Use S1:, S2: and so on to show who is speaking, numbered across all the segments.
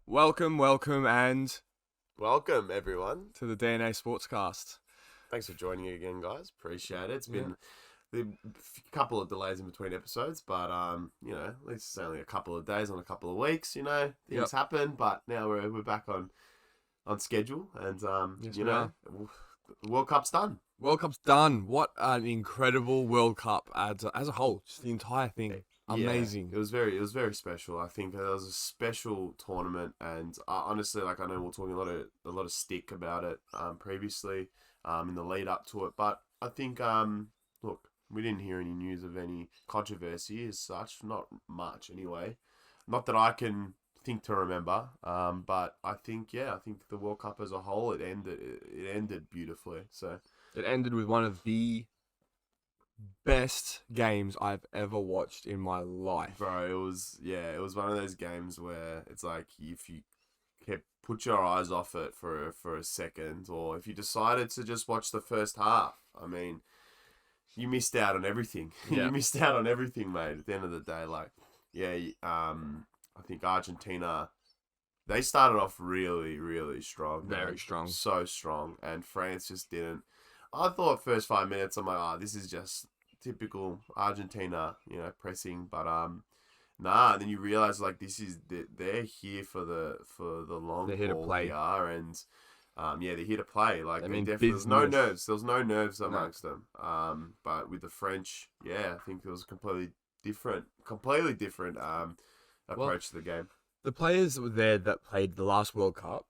S1: Welcome, and
S2: Welcome, everyone.
S1: to the DNA Sportscast.
S2: Thanks for joining me again, guys. Appreciate it. It's
S1: Yeah.
S2: been a couple of delays in between episodes, but at least it's only a couple of days on a couple of weeks. Things happen, but now we're back on schedule, and
S1: Yes, we are.
S2: World Cup's done.
S1: World Cup's done. What an incredible World Cup as a whole. Just the entire thing. Amazing.
S2: Yeah, it was very special. I think it was a special tournament, and honestly, I know we're talking a lot of stick about it previously in the lead up to it, but I think look, we didn't hear any news of any controversy as such, not much anyway. Not that I can think to remember, but I think the World Cup as a whole it ended beautifully. So
S1: It ended with one of the best games I've ever watched in my life.
S2: bro, it was one of those games where it's like if you kept put your eyes off it for a second, or if you decided to just watch the first half, I mean, you missed out on everything.
S1: Yeah.
S2: You missed out on everything, mate. At the end of the day, I think Argentina, they started off really, really strong.
S1: Very
S2: man.
S1: strong.
S2: So strong, and France just didn't. I thought first 5 minutes, I'm like, this is just typical Argentina, pressing. But nah. Then you realize like they're here for the long
S1: They're here to
S2: haul
S1: play.
S2: here, and they're here to play. Like
S1: I mean,
S2: there's no
S1: business.
S2: nerves. There was no nerves amongst them. But with the French, I think it was completely different approach to the game.
S1: The players that were there that played the last World Cup,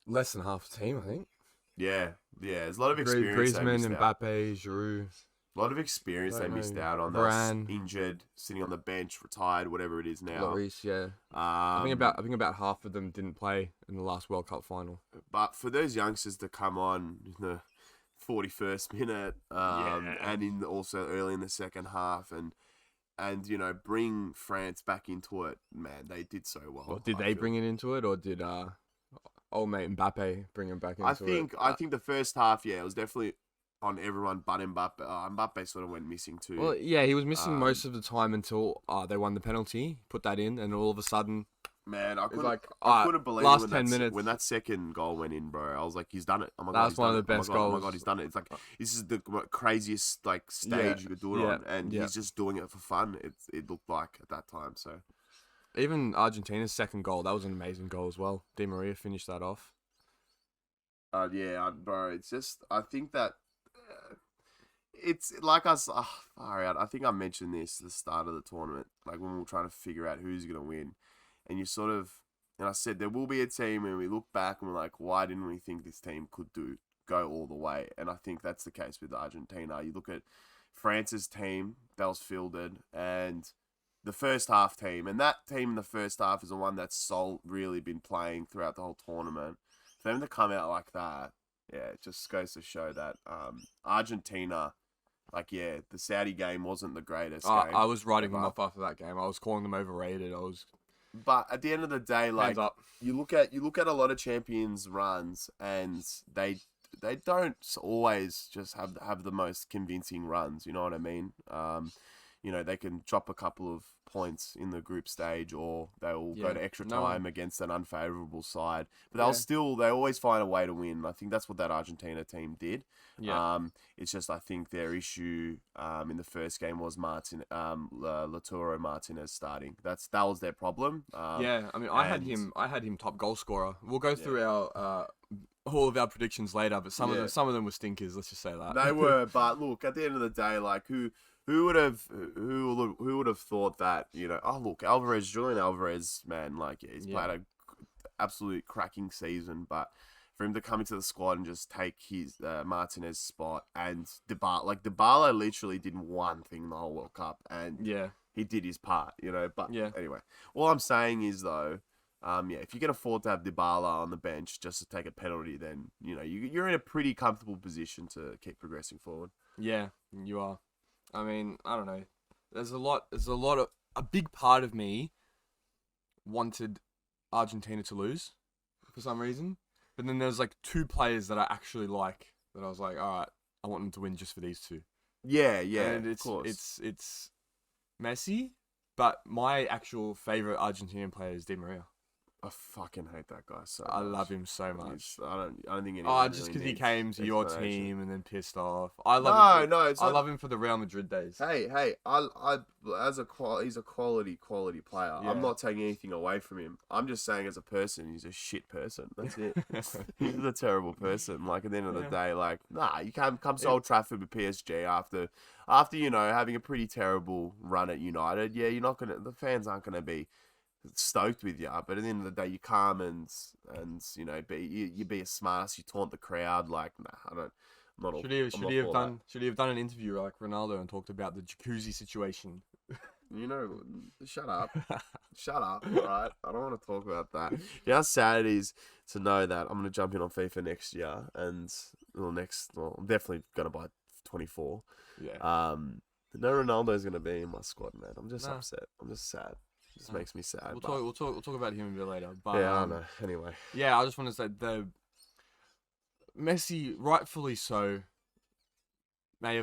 S1: less than half the team, I think.
S2: Yeah. There's a lot of experience.
S1: Griezmann, Mbappe, Giroud.
S2: A lot of experience they missed out on.
S1: Varane.
S2: Those injured, sitting on the bench, retired, whatever it is now.
S1: Lloris, yeah. I think about half of them didn't play in the last World Cup final.
S2: But for those youngsters to come on in the 41st minute, and also early in the second half, and bring France back into it, man, they did so well.
S1: Or did they bring it into it, or did old mate Mbappe bring him back into it?
S2: I think the first half, it was definitely on everyone but Mbappe. Mbappe sort of went missing too.
S1: Well, yeah, he was missing most of the time until they won the penalty, put that in, and all of a sudden,
S2: man, I couldn't believe
S1: last
S2: it
S1: 10 minutes
S2: when that second goal went in, bro. I was like, he's done it. Oh my
S1: that
S2: god,
S1: was one of the best goals.
S2: Oh my god, he's done it. It's like this is the craziest stage you could do it on, and he's just doing it for fun. It looked like at that time. So
S1: even Argentina's second goal, that was an amazing goal as well. Di Maria finished that off.
S2: bro, it's just I think that. It's like us. I think I mentioned this at the start of the tournament, like when we were trying to figure out who's going to win. And and I said there will be a team, and we look back and we're like, why didn't we think this team could go all the way? And I think that's the case with Argentina. You look at France's team, that was fielded, and the first half team, and that team in the first half is the one that's really been playing throughout the whole tournament. For them to come out like that, it just goes to show that Argentina. The Saudi game wasn't the greatest game.
S1: I was writing them off after that game. I was calling them overrated.
S2: But at the end of the day,
S1: hands up.
S2: you look at a lot of champions runs, and they don't always just have the most convincing runs. You know what I mean? They can drop a couple of points in the group stage, or they will go to extra time against an unfavourable side. But they always find a way to win. I think that's what that Argentina team did.
S1: Yeah.
S2: It's just I think their issue in the first game was Lautaro Martinez starting. That was their problem.
S1: I mean, I had him top goal scorer. We'll go through our all of our predictions later, but some of them were stinkers. Let's just say that
S2: they were. But look, at the end of the day, like who would have thought that, Julian Alvarez, man, he's played a absolute cracking season, but for him to come into the squad and just take his Martinez spot, and Dybala literally did one thing the whole World Cup, and he did his part, but anyway, all I'm saying is though, if you can afford to have Dybala on the bench just to take a penalty, then you're in a pretty comfortable position to keep progressing forward.
S1: Yeah, you are. I mean, I don't know. There's a big part of me wanted Argentina to lose for some reason. But then there's two players that I actually like that I was like, all right, I want them to win just for these two.
S2: Yeah,
S1: and
S2: of course.
S1: It's Messi, but my actual favorite Argentinian player is Di Maria.
S2: I fucking hate that guy so
S1: I
S2: much.
S1: love him so much.
S2: I don't think anyone
S1: Oh, just
S2: really
S1: because he
S2: needs
S1: came to your
S2: explanation.
S1: team and then pissed off. I love him.
S2: No, it's
S1: I
S2: not.
S1: love him for the Real Madrid days.
S2: Hey, he's a quality player.
S1: Yeah.
S2: I'm not taking anything away from him. I'm just saying as a person, he's a shit person. That's it. He's a terrible person. Like at the end of the day, like you can't come to Old Trafford with PSG after having a pretty terrible run at United. Yeah, the fans aren't gonna be stoked with you, but at the end of the day, you come and you be a smartass. You taunt the crowd. Like I don't.
S1: Should he have done an interview like Ronaldo and talked about the jacuzzi situation?
S2: Shut up. Shut up, alright? I don't want to talk about that. You know how sad it is to know that I'm going to jump in on FIFA next year and, I'm definitely going to buy 24.
S1: Yeah.
S2: No Ronaldo's going to be in my squad, man. I'm just upset. I'm just sad. It just makes me sad.
S1: We'll talk about him a bit later. But,
S2: yeah, I don't know. Anyway.
S1: Yeah, I just want to say the Messi, rightfully so, he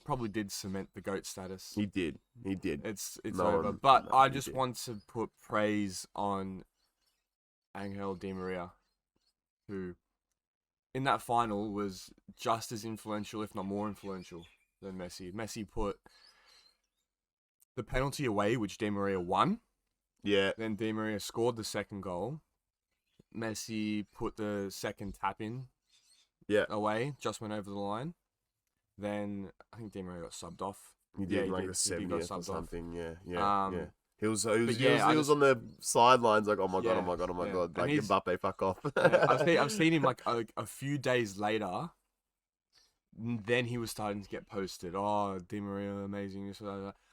S1: probably did cement the GOAT status.
S2: He did.
S1: It's over. But I just want to put praise on Angel Di Maria, who in that final was just as influential, if not more influential, than Messi. Messi put the penalty away, which Di Maria won.
S2: Yeah.
S1: Then Di Maria scored the second goal. Messi put the second tap in away, just went over the line. Then I think Di Maria got subbed off.
S2: He did
S1: the
S2: 70th or something. Yeah.
S1: Yeah.
S2: He was on the sidelines like, oh my god, like Mbappe, fuck off.
S1: I've seen him like a few days later. Then he was starting to get posted. Oh, Di Maria, amazing.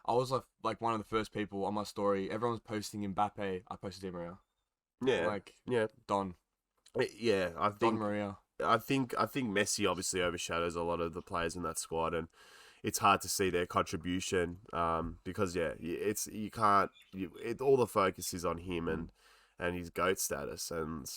S1: I was like one of the first people on my story. Everyone's posting Mbappe. I posted Di Maria.
S2: Yeah.
S1: Don.
S2: Yeah,
S1: Don Maria.
S2: I think Messi obviously overshadows a lot of the players in that squad, and it's hard to see their contribution because all the focus is on him and his GOAT status, and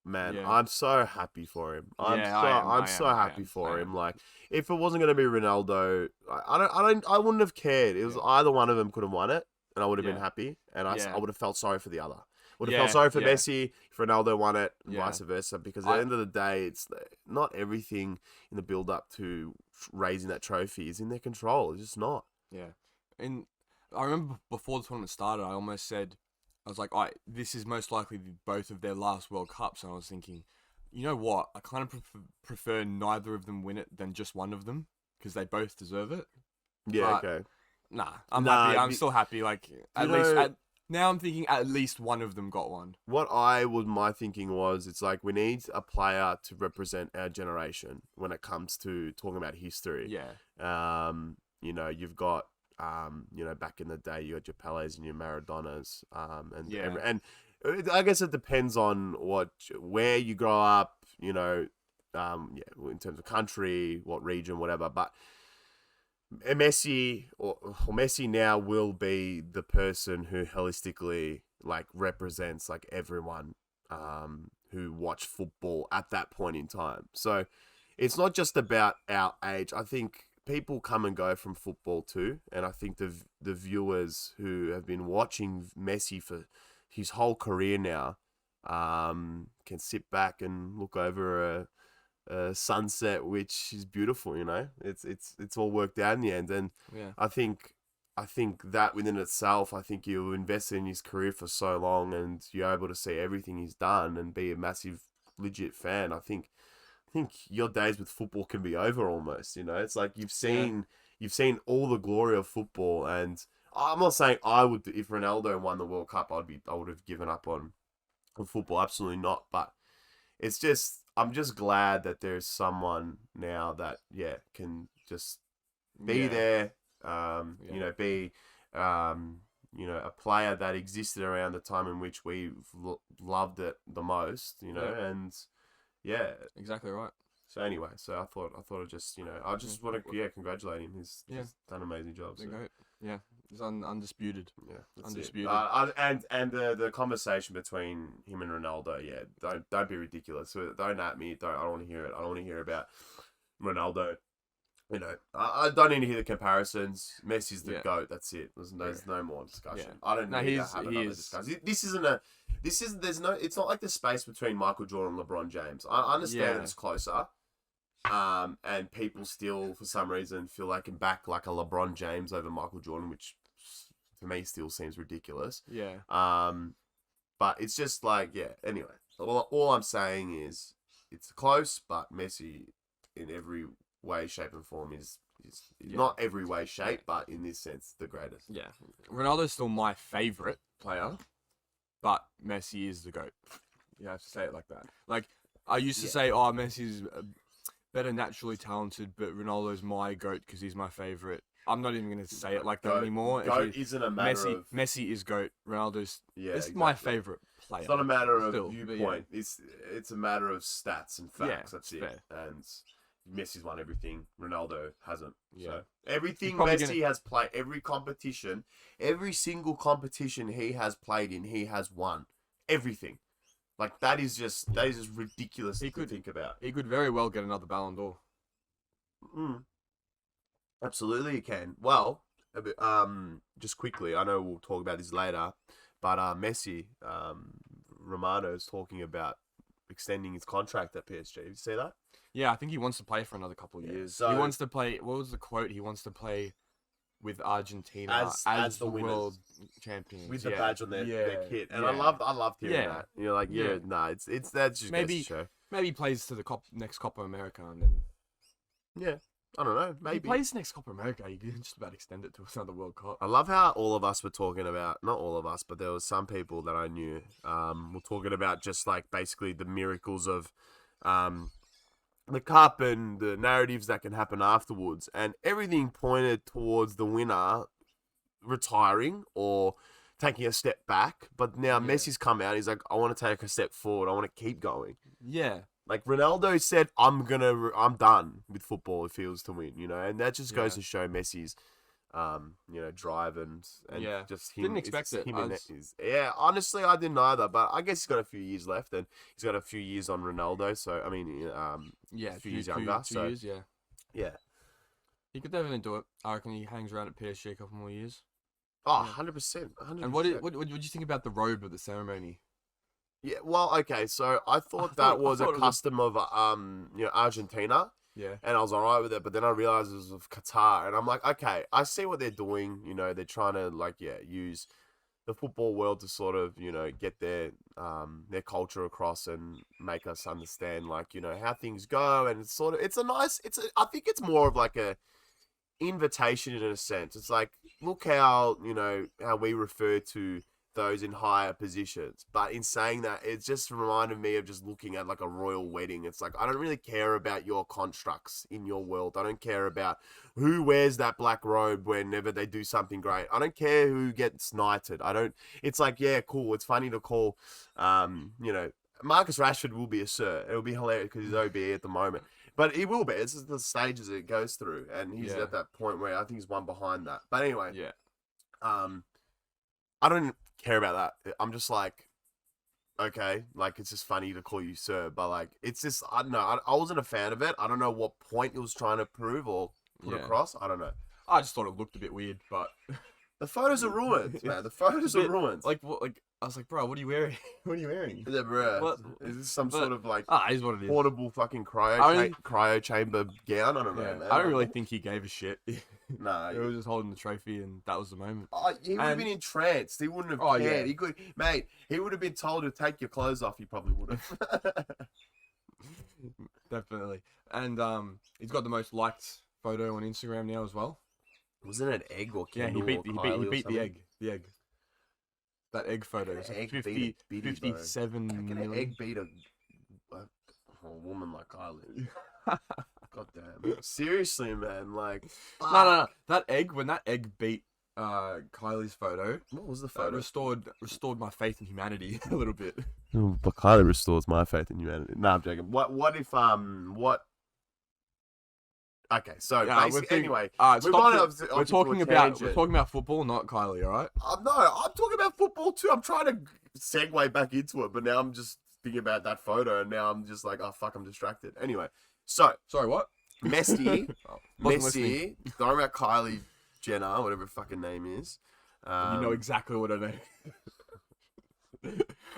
S2: man, I'm so happy for him. I'm so happy for him. Like if it wasn't going to be Ronaldo, I wouldn't have cared. It was either one of them could have won it, and I would have been happy, and I would have felt sorry for the other. Would have felt sorry for Messi if Ronaldo won it, and vice versa. Because at the end of the day, it's not everything in the build-up to raising that trophy is in their control. It's just not.
S1: Yeah, and I remember before the tournament started, I almost said, I was like, this is most likely both of their last World Cups, and I was thinking, you know what? I kind of prefer neither of them win it than just one of them because they both deserve it.
S2: Yeah.
S1: But,
S2: okay.
S1: I'm happy. I'm still happy. Like now I'm thinking at least one of them got one.
S2: My thinking was, it's like we need a player to represent our generation when it comes to talking about history.
S1: Yeah.
S2: You've got, back in the day, you got your Pelés and your Maradonas. And I guess it depends on where you grow up, in terms of country, what region, whatever. But Messi Messi now will be the person who holistically represents everyone who watched football at that point in time. So it's not just about our age. I think people come and go from football too, and I think the viewers who have been watching Messi for his whole career now can sit back and look over a sunset, which is beautiful. It's all worked out in the end, and I think that within itself, I think you invested in his career for so long, and you're able to see everything he's done and be a massive, legit fan. I think your days with football can be over almost. It's like you've seen all the glory of football, and I'm not saying I would. If Ronaldo won the World Cup, I would have given up on football. Absolutely not. But it's just, I'm just glad that there's someone now that can just be there. Be a player that existed around the time in which we loved it the most. And
S1: exactly right.
S2: So anyway, I thought I'd just I just want to congratulate him. He's done an amazing job. So.
S1: Yeah, he's undisputed.
S2: Yeah,
S1: undisputed.
S2: And the conversation between him and Ronaldo. Yeah, don't be ridiculous. Don't at me. I don't want to hear it. I don't want to hear about Ronaldo You know, I don't need to hear the comparisons. Messi's the
S1: Yeah.
S2: GOAT. That's it. There's no more discussion.
S1: Yeah.
S2: I don't
S1: No,
S2: need to have another discussion. There's no, it's not like the space between Michael Jordan and LeBron James. I understand that it's closer. And people still, for some reason, feel they can back like a LeBron James over Michael Jordan, which to me still seems ridiculous.
S1: Yeah.
S2: But it's just like, yeah, anyway. All I'm saying is it's close, but Messi in every way, shape, and form is not every way, shape, but in this sense, the greatest.
S1: Yeah. Ronaldo's still my favourite player, but Messi is the GOAT. You have to say it like that. Like, I used to say, oh, Messi's better naturally talented, but Ronaldo's my GOAT because he's my favourite. I'm not even going to say it like that anymore.
S2: GOAT isn't a matter of...
S1: Messi is GOAT. Ronaldo's
S2: exactly.
S1: my favourite player.
S2: It's not a matter of viewpoint. Yeah. It's a matter of stats and facts. That's it.
S1: Fair.
S2: And Messi's won everything. Ronaldo hasn't.
S1: Yeah.
S2: So everything Messi has played, every competition, every single competition he has played in, he has won. Everything. Like, that is just ridiculous to think about.
S1: He could very well get another Ballon d'Or.
S2: Absolutely, he can. Well, just quickly, I know we'll talk about this later, but Messi, Romano's talking about extending his contract at PSG. Did you see that?
S1: Yeah, I think he wants to play for another couple of years. So, he wants to play. What was the quote? He wants to play with Argentina as the world champions
S2: with the badge on their kit. And I loved hearing that. You're like, it's that's just
S1: maybe
S2: goes to show.
S1: Maybe he plays to the next Copa America and then
S2: I don't know. Maybe
S1: he plays next Copa America. You can just about extend it to another World Cup.
S2: I love how all of us were talking about, not all of us, but there was some people that I knew were talking about just like basically the miracles of the cup and the narratives that can happen afterwards, and everything pointed towards the winner retiring or taking a step back. But now Messi's come out. He's like, I want to take a step forward. I want to keep going.
S1: Yeah.
S2: Like Ronaldo said, I'm done with football if he was to win, you know, and that just goes to show Messi's, drive and just him.
S1: Didn't expect it.
S2: Honestly, I didn't either, but I guess he's got a few years left, and he's got a few years on Ronaldo. So I mean, a few years younger.
S1: Two years,
S2: yeah.
S1: He could definitely do it. I reckon he hangs around at PSG a couple more years.
S2: Oh, 100%.
S1: And what did you think about the robe at the ceremony?
S2: Yeah, well, okay, so I thought that was a custom of Argentina.
S1: Yeah.
S2: And I was alright with it, but then I realized it was of Qatar, and I'm like, okay, I see what they're doing. You know, they're trying to use the football world to sort of, get their culture across and make us understand how things go, and I think it's more of like a invitation in a sense. It's like, look how we refer to those in higher positions. But in saying that, it just reminded me of just looking at like a royal wedding. It's like, I don't really care about your constructs in your world. I don't care about who wears that black robe whenever they do something great. I don't care who gets knighted. It's like, yeah, cool. It's funny to call, Marcus Rashford will be a sir. It'll be hilarious because he's OB at the moment. But he will be. It's just the stages it goes through. And he's at that point where I think he's one behind that. But anyway.
S1: Yeah.
S2: I don't care about that. I'm just like, okay, like, it's just funny to call you sir, but like, it's just, I don't know. I wasn't a fan of it. I don't know what point it was trying to prove or put across. I don't know.
S1: I just thought it looked a bit weird, but
S2: the photos are ruined, man. The photos are ruined.
S1: Like, what? Like, I was like, bro, what are you wearing? What are you wearing?
S2: Yeah, bro. Is this some sort of like
S1: is what it is.
S2: Portable fucking cryo chamber gown? I don't know, man.
S1: I don't really think he gave a shit.
S2: No,
S1: he was just holding the trophy, and that was the moment.
S2: He would have been entranced. He wouldn't have cared. He could, mate. He would have been told to take your clothes off. He probably would have.
S1: Definitely, and he's got the most liked photo on Instagram now as well.
S2: Wasn't it an egg or Kendall?
S1: Yeah, he beat the egg. The egg. That egg photo is like 57
S2: million.
S1: An
S2: egg beat a woman like Kylie. God damn. Seriously, man. Like,
S1: no. When that egg beat Kylie's photo.
S2: What was the photo?
S1: Restored my faith in humanity a little bit.
S2: Oh, but Kylie restores my faith in humanity. No, I'm joking. What if Okay, so basically, anyway, we're talking
S1: about football, not Kylie, all right?
S2: No, I'm talking about football too. I'm trying to segue back into it, but now I'm just thinking about that photo, and now I'm just like, oh fuck, I'm distracted. Anyway, so
S1: sorry, what?
S2: Messi,
S1: Wasn't listening.
S2: don't about Kylie Jenner, whatever her fucking name is.
S1: You know exactly what I know.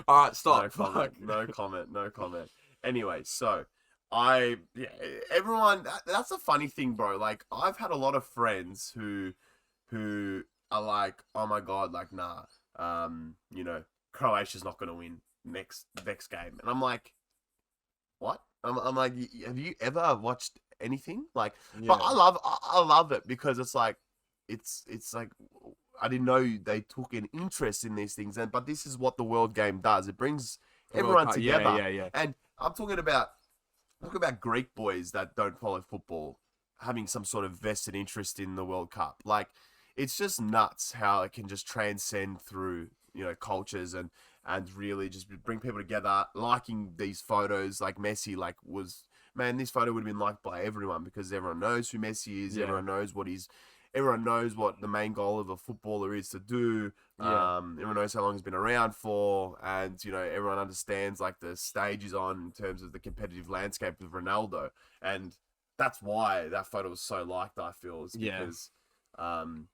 S1: All right, stop.
S2: No comment. Anyway, so everyone. That's a funny thing, bro. Like, I've had a lot of friends who are like, oh my god, like, nah, Croatia's not gonna win next game, and I'm like, what? I'm like, have you ever watched anything? Like,
S1: Yeah.
S2: but I love it because it's like, it's like, I didn't know they took an interest in these things, but this is what the World Game does. It brings everyone together.
S1: Yeah.
S2: And I'm talking about Greek boys that don't follow football having some sort of vested interest in the World Cup. Like, it's just nuts how it can just transcend through, cultures and really just bring people together, liking these photos. Like Messi, this photo would have been liked by everyone because everyone knows who Messi is. Yeah. Everyone knows what the main goal of a footballer is to do.
S1: Yeah.
S2: Everyone knows how long he's been around for, and everyone understands like the stage he's on in terms of the competitive landscape of Ronaldo, and that's why that photo was so liked. I feel is because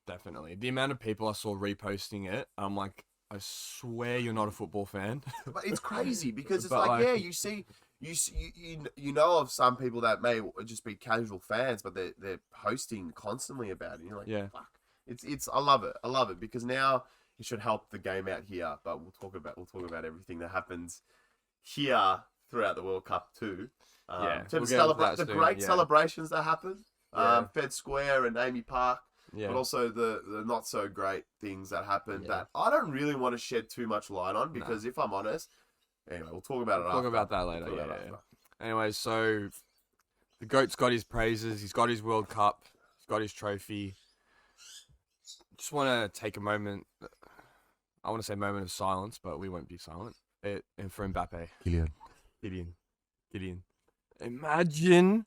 S1: definitely the amount of people I saw reposting it, I'm like, I swear you're not a football fan.
S2: But it's crazy because it's you see. You know of some people that may just be casual fans, but they're posting constantly about it. And you're like, fuck. It's I love it because now it should help the game out here. But we'll talk about everything that happens here throughout the World Cup too. The great celebrations that happen, Fed Square and Amy Park, but also the not so great things that happen that I don't really want to shed too much light on because if I'm honest. Anyway, we'll talk about it after.
S1: Talk about that later, yeah. Anyway, so the GOAT's got his praises. He's got his World Cup. He's got his trophy. Just want to take a moment. I want to say moment of silence, but we won't be silent. And for Mbappe. Gideon. Imagine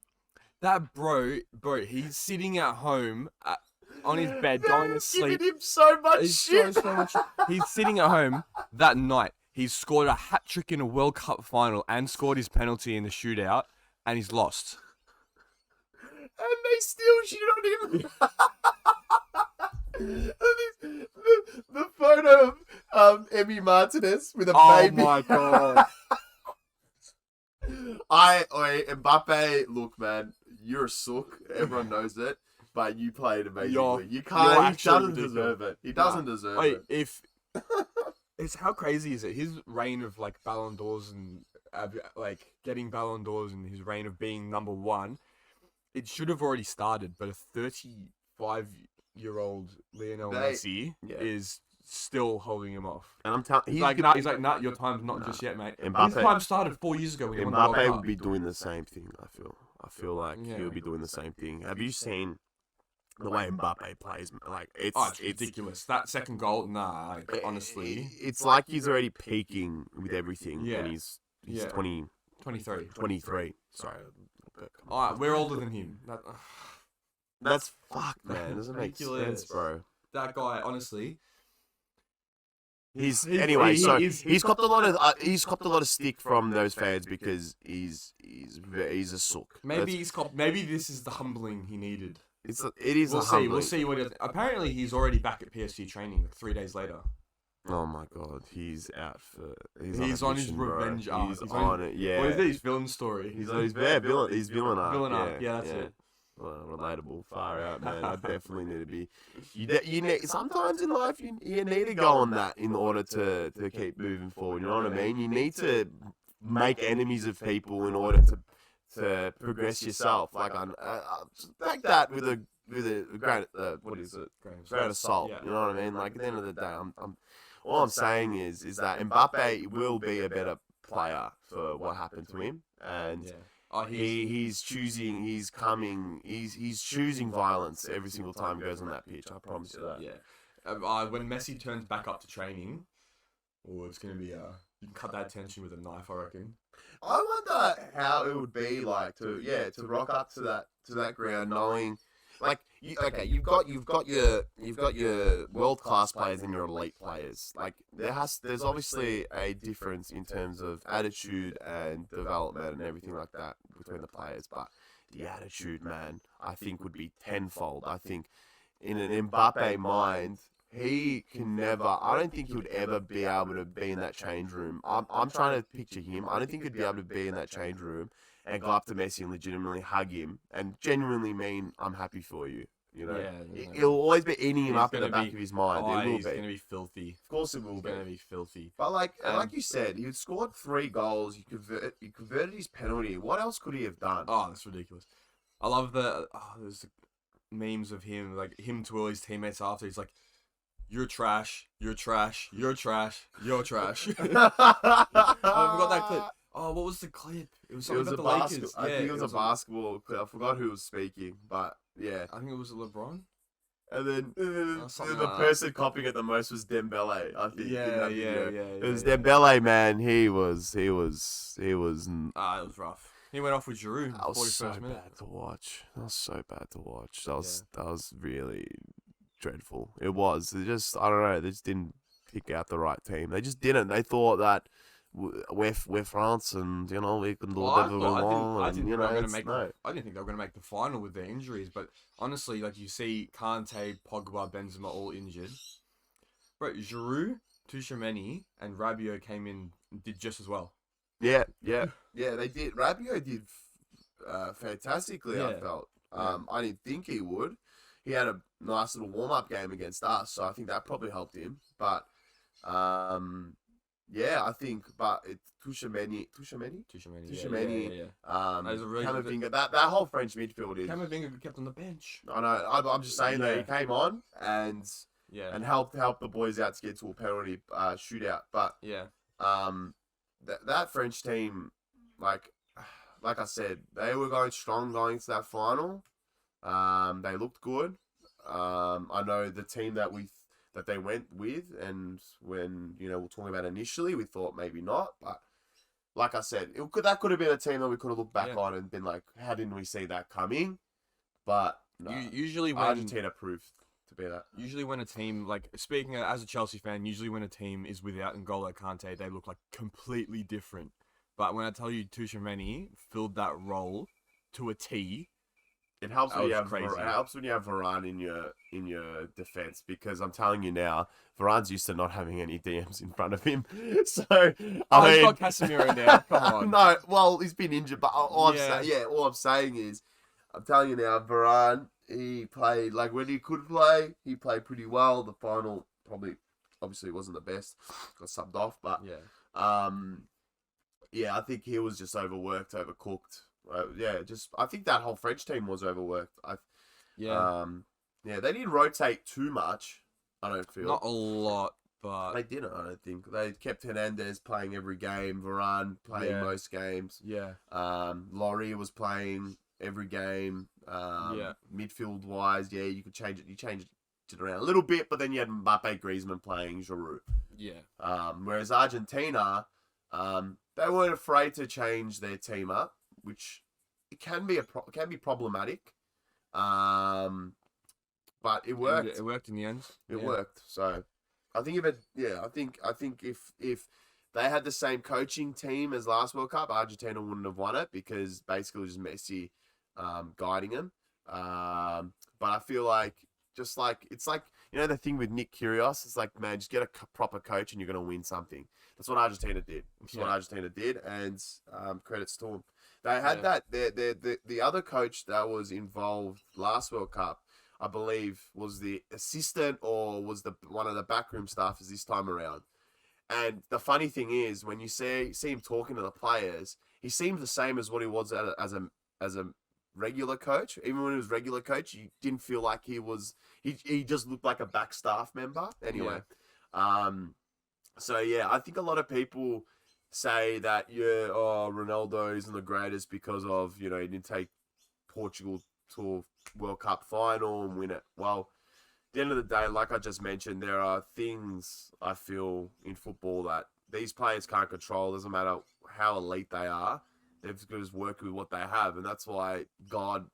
S1: that bro, he's sitting at home on his bed going to sleep.
S2: Giving him so much shit.
S1: So much. He's sitting at home that night. He's scored a hat-trick in a World Cup final and scored his penalty in the shootout, and he's lost.
S2: And they still shit on him. the photo of Emmy Martinez with a baby.
S1: Oh my god.
S2: Mbappe, look, man, you're a sook. Everyone knows it, but you played amazingly. He doesn't deserve it. He doesn't deserve it.
S1: It's how crazy is it? His reign of like Ballon d'Ors and getting Ballon d'Ors and his reign of being number one, it should have already started. But a 35-year-old Lionel Messi is still holding him off. And I'm telling, he's like, nah, your time's not just yet, mate. His time started 4 years ago when he won the World Cup.
S2: Mbappe will be doing the same thing. I feel like he'll be doing the same thing. Have you seen the way Mbappe plays? Like it's
S1: ridiculous. That second goal, honestly,
S2: it's like he's already peaking with everything.
S1: Yeah,
S2: and he's
S1: 23.
S2: Sorry.
S1: All right, we're older than him.
S2: That's fucked, man. It doesn't make sense, bro.
S1: That guy, honestly.
S2: He's copped a lot of stick from those fans because he's a sook.
S1: Maybe this is the humbling he needed.
S2: It is.
S1: We'll see what it is. Apparently, he's already back at PSG training like 3 days later.
S2: Oh my god, he's out for.
S1: He's on his revenge arc.
S2: He's on it. Yeah.
S1: What is it? His villain story.
S2: He's villain. He's villain arc.
S1: Villain arc. Yeah, that's it.
S2: Well, relatable, far out, man. I definitely need to be. You need sometimes in life you need to go on that in order to keep moving forward. You know what I mean? You need to make enemies of people in order to progress yourself. Like take that with a grain. What is it? Grain of salt. Yeah. You know what I mean? Like at the end of the day, all I'm saying is that Mbappe will be a better player for what happened to him, and he's choosing violence every single time he goes on that pitch. I promise you that.
S1: Yeah. When Messi turns back up to training, it's gonna be you can cut that tension with a knife, I reckon.
S2: I wonder how it would be like to rock up to that ground knowing. Like you've got your world class players and your elite players. Like there's obviously a difference in terms of attitude and development and everything like that between the players. But the attitude, man, I think would be tenfold. I think in an Mbappe mind, he can never. I don't think he would ever be able to be in that change room. I'm trying to picture him. I don't think he'd be able to be in that change room and go up to Messi and legitimately hug him and genuinely mean, "I'm happy for you." You know, he'll always be eating him up in the back of his mind. It will
S1: he's going to be filthy.
S2: Of course, it will be.
S1: Going to be filthy.
S2: But like you said, he scored 3 goals. He converted his penalty. What else could he have done?
S1: Oh, that's ridiculous. I love there's memes of him, like him to all his teammates after. He's like, "You're trash. You're trash. You're trash. You're trash." I forgot that clip. Oh, what was the clip? It was something about the Lakers.
S2: I think it was a basketball clip. I forgot who was speaking, but yeah.
S1: I think it was LeBron.
S2: And then the person copying it the most was Dembele. I think.
S1: Yeah.
S2: It was Dembele, man. It was.
S1: It was rough. He went off with Giroud.
S2: That was so bad to watch. That was really dreadful. It was. I don't know. They just didn't pick out the right team. They just didn't. They thought that we're France and we can do whatever we want.
S1: I didn't think they were going to make the final with their injuries. But honestly, like you see, Kante, Pogba, Benzema all injured. Bro, Giroud, Tchouaméni, and Rabiot came in and did just as well.
S2: Yeah, they did. Rabiot did fantastically, I felt. I didn't think he would. He had a nice little warm-up game against us, so I think that probably helped him. But, I think, Tchouaméni, Camavinga, that whole French midfield is...
S1: Camavinga kept on the bench.
S2: I know, I'm just saying that he came on and helped the boys out to get to a penalty shootout. But, that French team, like I said, they were going strong going to that final. They looked good. I know the team that they went with, and when we're talking about initially, we thought maybe not, but like I said, that could have been a team that we could have looked back on and been like, how didn't we see that coming? But no,
S1: usually when
S2: Argentina proved to be that.
S1: Usually when a team, like speaking as a Chelsea fan, usually when a team is without N'Golo Kante, they look like completely different. But when I tell you Tchouaméni filled that role to a T.
S2: It helps when you have Varane in your defense, because I'm telling you now, Varane's used to not having any DMs in front of him. So
S1: he's got Casemiro now. Come on.
S2: No, well, he's been injured, but all I'm saying is, I'm telling you now, Varane, he played like when he could play, he played pretty well. The final obviously wasn't the best, got subbed off, but I think he was just overworked, overcooked. I think that whole French team was overworked. They didn't rotate too much. I don't feel
S1: not a lot, but
S2: they didn't. I don't think they kept Hernandez playing every game. Varane playing most games. Laurie was playing every game. Midfield wise, you could change it. You changed it around a little bit, but then you had Mbappe, Griezmann playing Giroud. Whereas Argentina, they weren't afraid to change their team up, which it can be problematic, but it worked.
S1: It worked in the end.
S2: It worked. So I think if they had the same coaching team as last World Cup, Argentina wouldn't have won it, because basically it was Messi guiding them. But I feel like it's like the thing with Nick Kyrgios. It's like, man, just get a proper coach and you're gonna win something. That's what Argentina did. And credits to them. They had the other coach that was involved last World Cup, I believe, was the assistant or was one of the backroom staffers this time around. And the funny thing is, when you see him talking to the players, he seemed the same as what he was as a regular coach. Even when he was regular coach, you didn't feel like he was. He just looked like a back staff member. Anyway, I think a lot of people say that Ronaldo isn't the greatest because of he didn't take Portugal to a World Cup final and win it. Well, at the end of the day, like I just mentioned, there are things I feel in football that these players can't control. Doesn't matter how elite they are, they've got to just work with what they have, and that's why God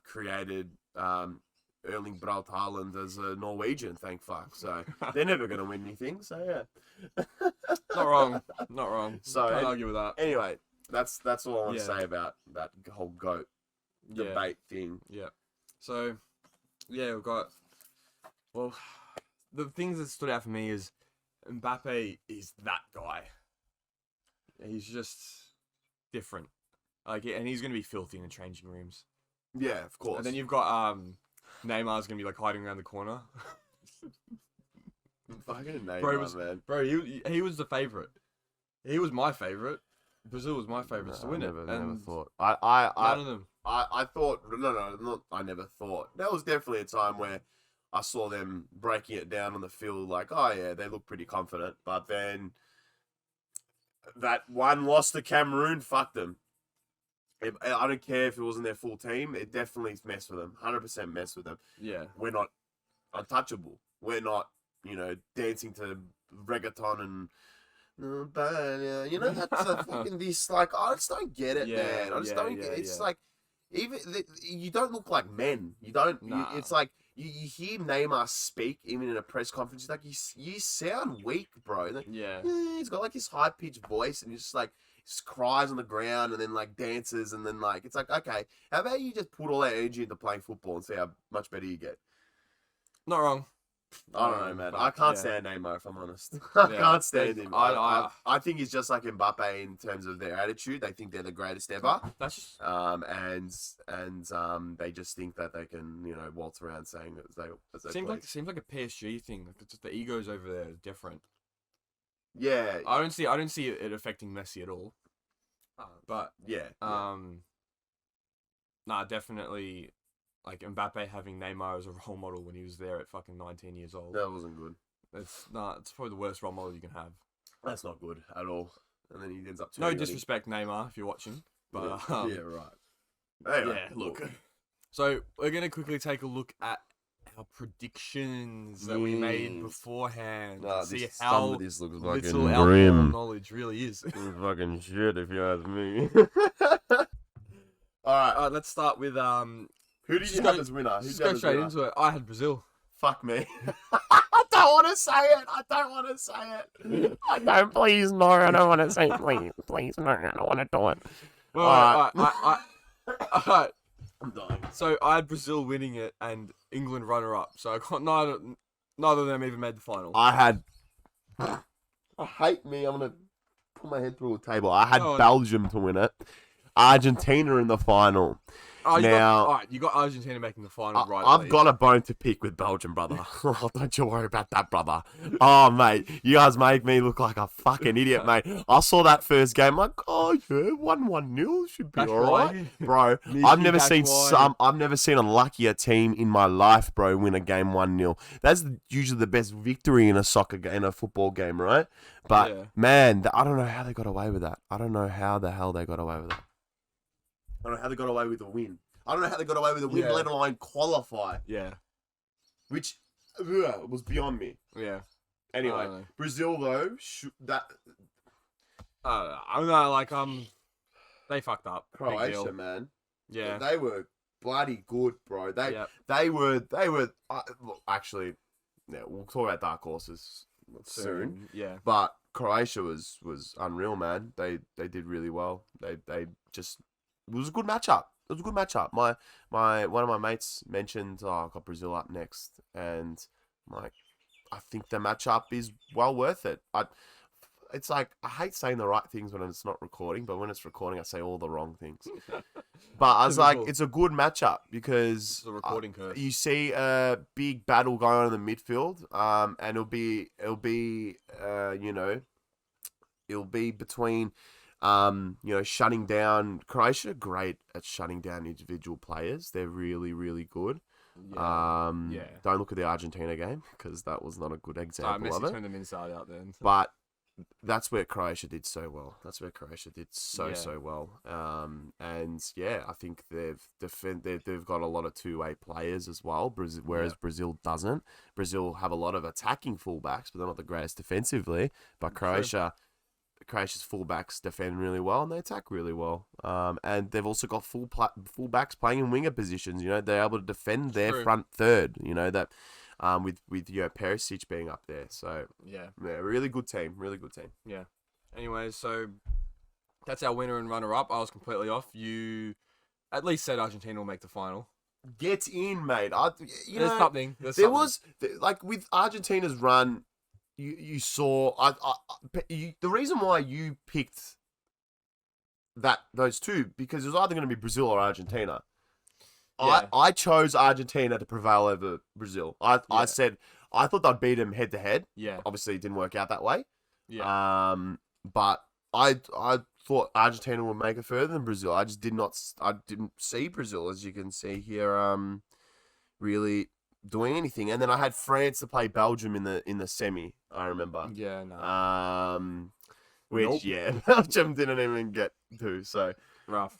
S2: created Erling Braut Haaland as a Norwegian. Thank fuck. So they're never going to win anything. So yeah.
S1: Not wrong.
S2: So
S1: can't argue with that.
S2: Anyway, that's all I want to say about that whole GOAT. debate thing.
S1: Yeah. So, yeah, we've got. Well, the things that stood out for me is Mbappe is that guy. He's just different. Like, and he's gonna be filthy in the changing rooms.
S2: Yeah, of course.
S1: And then you've got Neymar's gonna be like hiding around the corner.
S2: Fucking Neymar, man.
S1: Bro, he was the favorite. He was my favorite. Brazil was my favourites to win it.
S2: Never thought.
S1: None of them.
S2: I thought not. I never thought. There was definitely a time where I saw them breaking it down on the field. Like, oh yeah, they look pretty confident. But then that one loss to Cameroon, fuck them. I don't care if it wasn't their full team. It definitely messed with them. 100% messed with them.
S1: Yeah.
S2: We're not untouchable. We're not, dancing to reggaeton and. That's a fucking this. Like, I just don't get it, man. I just don't get it. It's like, even you don't look like men. You don't.
S1: Nah.
S2: It's like you hear Neymar speak even in a press conference. It's like you sound weak, bro. Like, he's got like his high pitched voice, and he's just like just cries on the ground, and then like dances, and then like it's like, okay, how about you just put all that energy into playing football and see how much better you get?
S1: Not wrong.
S2: I don't know, man. I can't stand Neymar, if I'm honest. I can't stand him. I think he's just like Mbappe in terms of their attitude. They think they're the greatest ever.
S1: That's just...
S2: and they just think that they can, waltz around saying that they
S1: seems like a PSG thing. Like, it's just the egos over there are different.
S2: Yeah.
S1: I don't see it affecting Messi at all. But nah, definitely. Like, Mbappe having Neymar as a role model when he was there at fucking 19 years old.
S2: That wasn't good.
S1: It's probably the worst role model you can have.
S2: That's not good at all. And then he ends up...
S1: No disrespect, Neymar, if you're watching. But,
S2: yeah, right. Anyway,
S1: yeah, look. So, we're going to quickly take a look at our predictions that we made beforehand. See how
S2: this looks
S1: little our football knowledge really is.
S2: Fucking shit, if you ask me.
S1: Alright, let's start with...
S2: Who did you have as winner?
S1: Just go straight into it. I had Brazil.
S2: Fuck me. I don't want to say it. I don't, please, no. I don't want to say it. Please, no. I don't want to do it.
S1: Well, all right.
S2: I'm dying.
S1: So I had Brazil winning it and England runner-up. So I got neither of them even made the final.
S2: I hate me. I'm going to put my head through a table. I had Belgium to win it. Argentina in the final.
S1: You got Argentina making the final, right?
S2: I've got a bone to pick with Belgium, brother. Don't you worry about that, brother. Oh, mate, you guys make me look like a fucking idiot, mate. I saw that first game, like, oh yeah, 1-0 should be alright, bro. I've never seen a luckier team in my life, bro, win a game 1-0. That's usually the best victory in a football game, right? But man, I don't know how they got away with that. I don't know how the hell they got away with that. I don't know how they got away with the win. Let alone qualify.
S1: Yeah.
S2: Which was beyond me.
S1: Yeah.
S2: Anyway, Brazil though,
S1: I don't know. Like they fucked up.
S2: Croatia, man.
S1: Yeah.
S2: They were bloody good, bro. They were. Look, actually, yeah, we'll talk about dark horses soon.
S1: Yeah.
S2: But Croatia was unreal, man. They did really well. They just. It was a good matchup. One of my mates mentioned, I got Brazil up next, and like, I think the matchup is well worth it. It's like, I hate saying the right things when it's not recording, but when it's recording, I say all the wrong things. But I was like, it's a good matchup because
S1: it's a recording curse.
S2: You see a big battle going on in the midfield, and it'll be between. Shutting down Croatia, great at shutting down individual players. They're really, really good. Don't look at the Argentina game because that was not a good example
S1: Messi
S2: of it.
S1: Turned them inside out then.
S2: But that's where Croatia did so well. So well. I think they've got a lot of two-way players as well. Whereas Brazil doesn't. Brazil have a lot of attacking fullbacks, but they're not the greatest defensively. But Croatia's fullbacks defend really well and they attack really well. And they've also got fullbacks playing in winger positions. They're able to defend their front third. With Perisic being up there. So really good team.
S1: Yeah. Anyways, so that's our winner and runner up. I was completely off. You at least said Argentina will make the final.
S2: Get in, mate.
S1: There's something.
S2: Like with Argentina's run, you saw the reason why you picked those two, because it was either going to be Brazil or Argentina.
S1: Yeah.
S2: I chose Argentina to prevail over Brazil. I said I thought they'd beat them head to head.
S1: Yeah.
S2: Obviously, it didn't work out that way.
S1: Yeah.
S2: But I thought Argentina would make it further than Brazil. I didn't see Brazil, as you can see here, really doing anything. And then I had France to play Belgium in the semi. I remember.
S1: Yeah. No.
S2: Which Belgium didn't even get to. So
S1: Rough.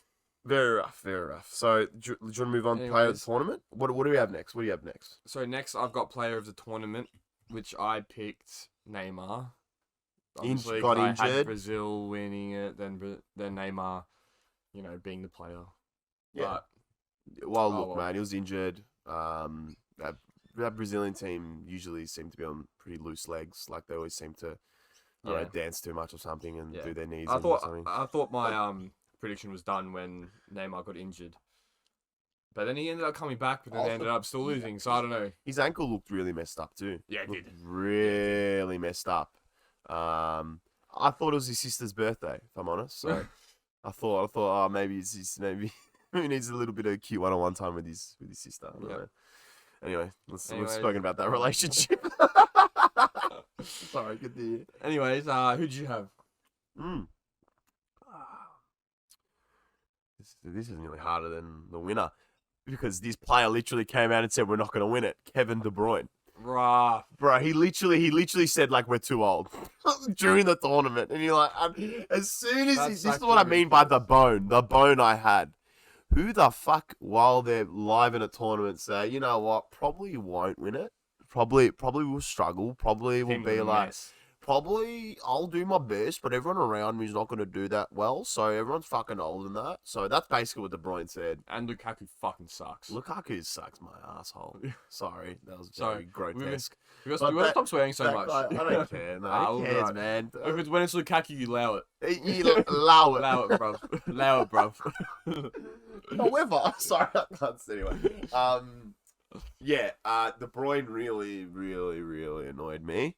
S2: very rough, very rough. So do you want to move on to player of the tournament? What do we have next? What do you have next?
S1: So next, I've got player of the tournament, which I picked Neymar. Obviously,
S2: got
S1: I
S2: injured.
S1: had Brazil winning it, then Neymar, being the player.
S2: Yeah.
S1: But,
S2: Look, man, he was injured. That Brazilian team usually seem to be on pretty loose legs. Like they always seem to dance too much or something and do their knees.
S1: I
S2: or something.
S1: thought my prediction was done when Neymar got injured. But then he ended up coming back, but then they ended up still losing. So I don't know.
S2: His ankle looked really messed up too.
S1: Yeah, it did.
S2: Really messed up. I thought it was his sister's birthday, if I'm honest. So I thought, oh, maybe maybe he needs a little bit of cute one-on-one time with his sister. I don't know. Anyway, we've spoken about that relationship. Sorry, good to hear.
S1: Anyways, who'd you have?
S2: This is nearly harder than the winner, because this player literally came out and said we're not going to win it. Kevin De Bruyne.
S1: Rah.
S2: Bro, he literally said like we're too old during the tournament, and you're like, as soon as this is what I mean by the bone I had. Who the fuck, while they're live in a tournament, say, you know what, probably won't win it. Probably will struggle. Probably will be like, probably I'll do my best, but everyone around me is not going to do that well. So everyone's fucking old in that. So that's basically what De Bruyne said.
S1: And Lukaku fucking sucks.
S2: Lukaku sucks my asshole. Sorry, that was very grotesque.
S1: We gotta stop swearing so much.
S2: I don't care, man. Who cares, man?
S1: If it's when it's Lukaku, you allow it.
S2: You allow it.
S1: Allow it, bruv. Allow it, bruv.
S2: However, sorry, I can't say anyway. De Bruyne really, really, really annoyed me.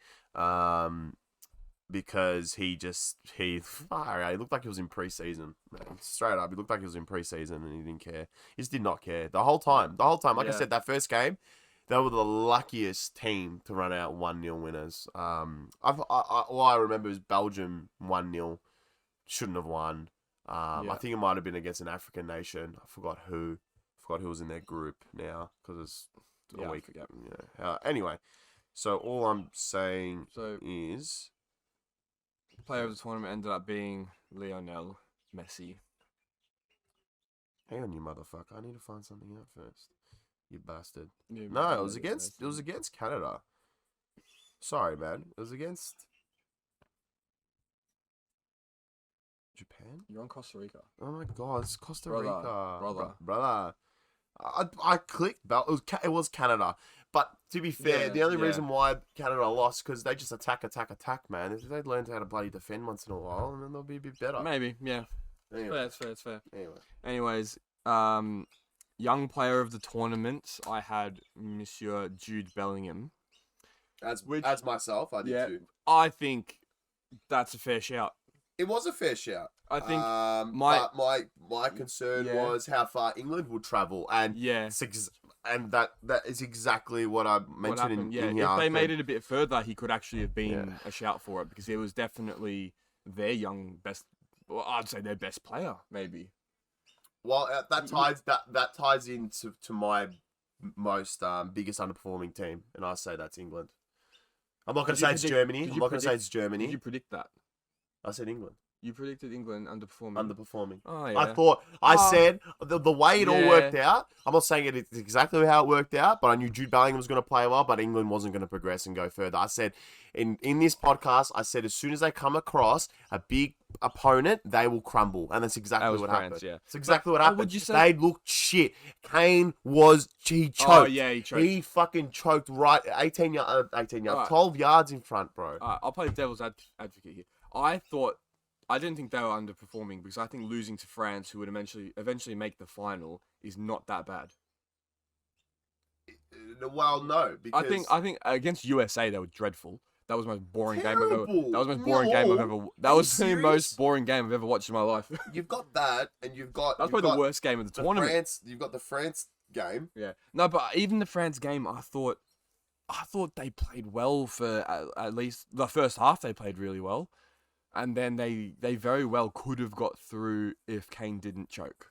S2: Because he looked like he was in preseason. Straight up, he looked like he was in preseason and he didn't care. He just did not care the whole time. Like I said, that first game, they were the luckiest team to run out 1-0 winners. All I remember is Belgium 1-0, shouldn't have won. I think it might have been against an African nation. I forgot who was in their group now because it's a week ago. Yeah. Anyway, so all I'm saying is,
S1: player of the tournament ended up being Lionel Messi.
S2: Hang on, you motherfucker! I need to find something out first. You bastard!
S1: Yeah,
S2: No, it was against Canada. Sorry, man. It was against Japan.
S1: You're on Costa Rica.
S2: Oh my god, it's Costa Rica,
S1: brother.
S2: I clicked, but it was Canada. But to be fair, the only reason why Canada lost because they just attack, man. If they learned how to bloody defend once in a while, and then they'll be a bit better.
S1: Maybe, yeah.
S2: Anyway.
S1: It's fair.
S2: Anyways,
S1: young player of the tournament, I had Monsieur Jude Bellingham.
S2: As myself, I did too.
S1: I think that's a fair shout.
S2: It was a fair shout.
S1: I think
S2: my concern was how far England would travel, and and that is exactly what I mentioned in here.
S1: If they made it a bit further, he could actually have been a shout for it because he was definitely their best. Well, I'd say their best player, maybe.
S2: Well, that ties into my most biggest underperforming team, and I say that's England. I'm not going to say it's Germany. I'm not going to say it's Germany.
S1: Did you predict that?
S2: I said England.
S1: You predicted England underperforming. Oh, yeah.
S2: I said the way it all worked out. I'm not saying it's exactly how it worked out, but I knew Jude Bellingham was going to play well, but England wasn't going to progress and go further. I said in this podcast, I said as soon as they come across a big opponent, they will crumble, and that's exactly what happened.
S1: Yeah.
S2: It's exactly what happened.
S1: Would you say
S2: they looked shit? Kane he choked.
S1: Oh yeah, he choked.
S2: He fucking choked right 18 yards, 12 yards in front, bro.
S1: I'll play devil's advocate here. I thought I didn't think they were underperforming because I think losing to France, who would eventually make the final, is not that bad.
S2: Well, no, because
S1: I think against USA they were dreadful. That was the most boring game I've ever.
S2: Terrible.
S1: That was the most boring game I've ever. That
S2: Are you
S1: was the
S2: serious?
S1: most boring game I've ever watched in my life.
S2: you've got that, and you've got
S1: That was
S2: you've
S1: probably
S2: got
S1: the worst game of the tournament.
S2: You've got the France game.
S1: Yeah. No, but even the France game, I thought they played well for at least the first half. They played really well, and then they very well could have got through if Kane didn't choke.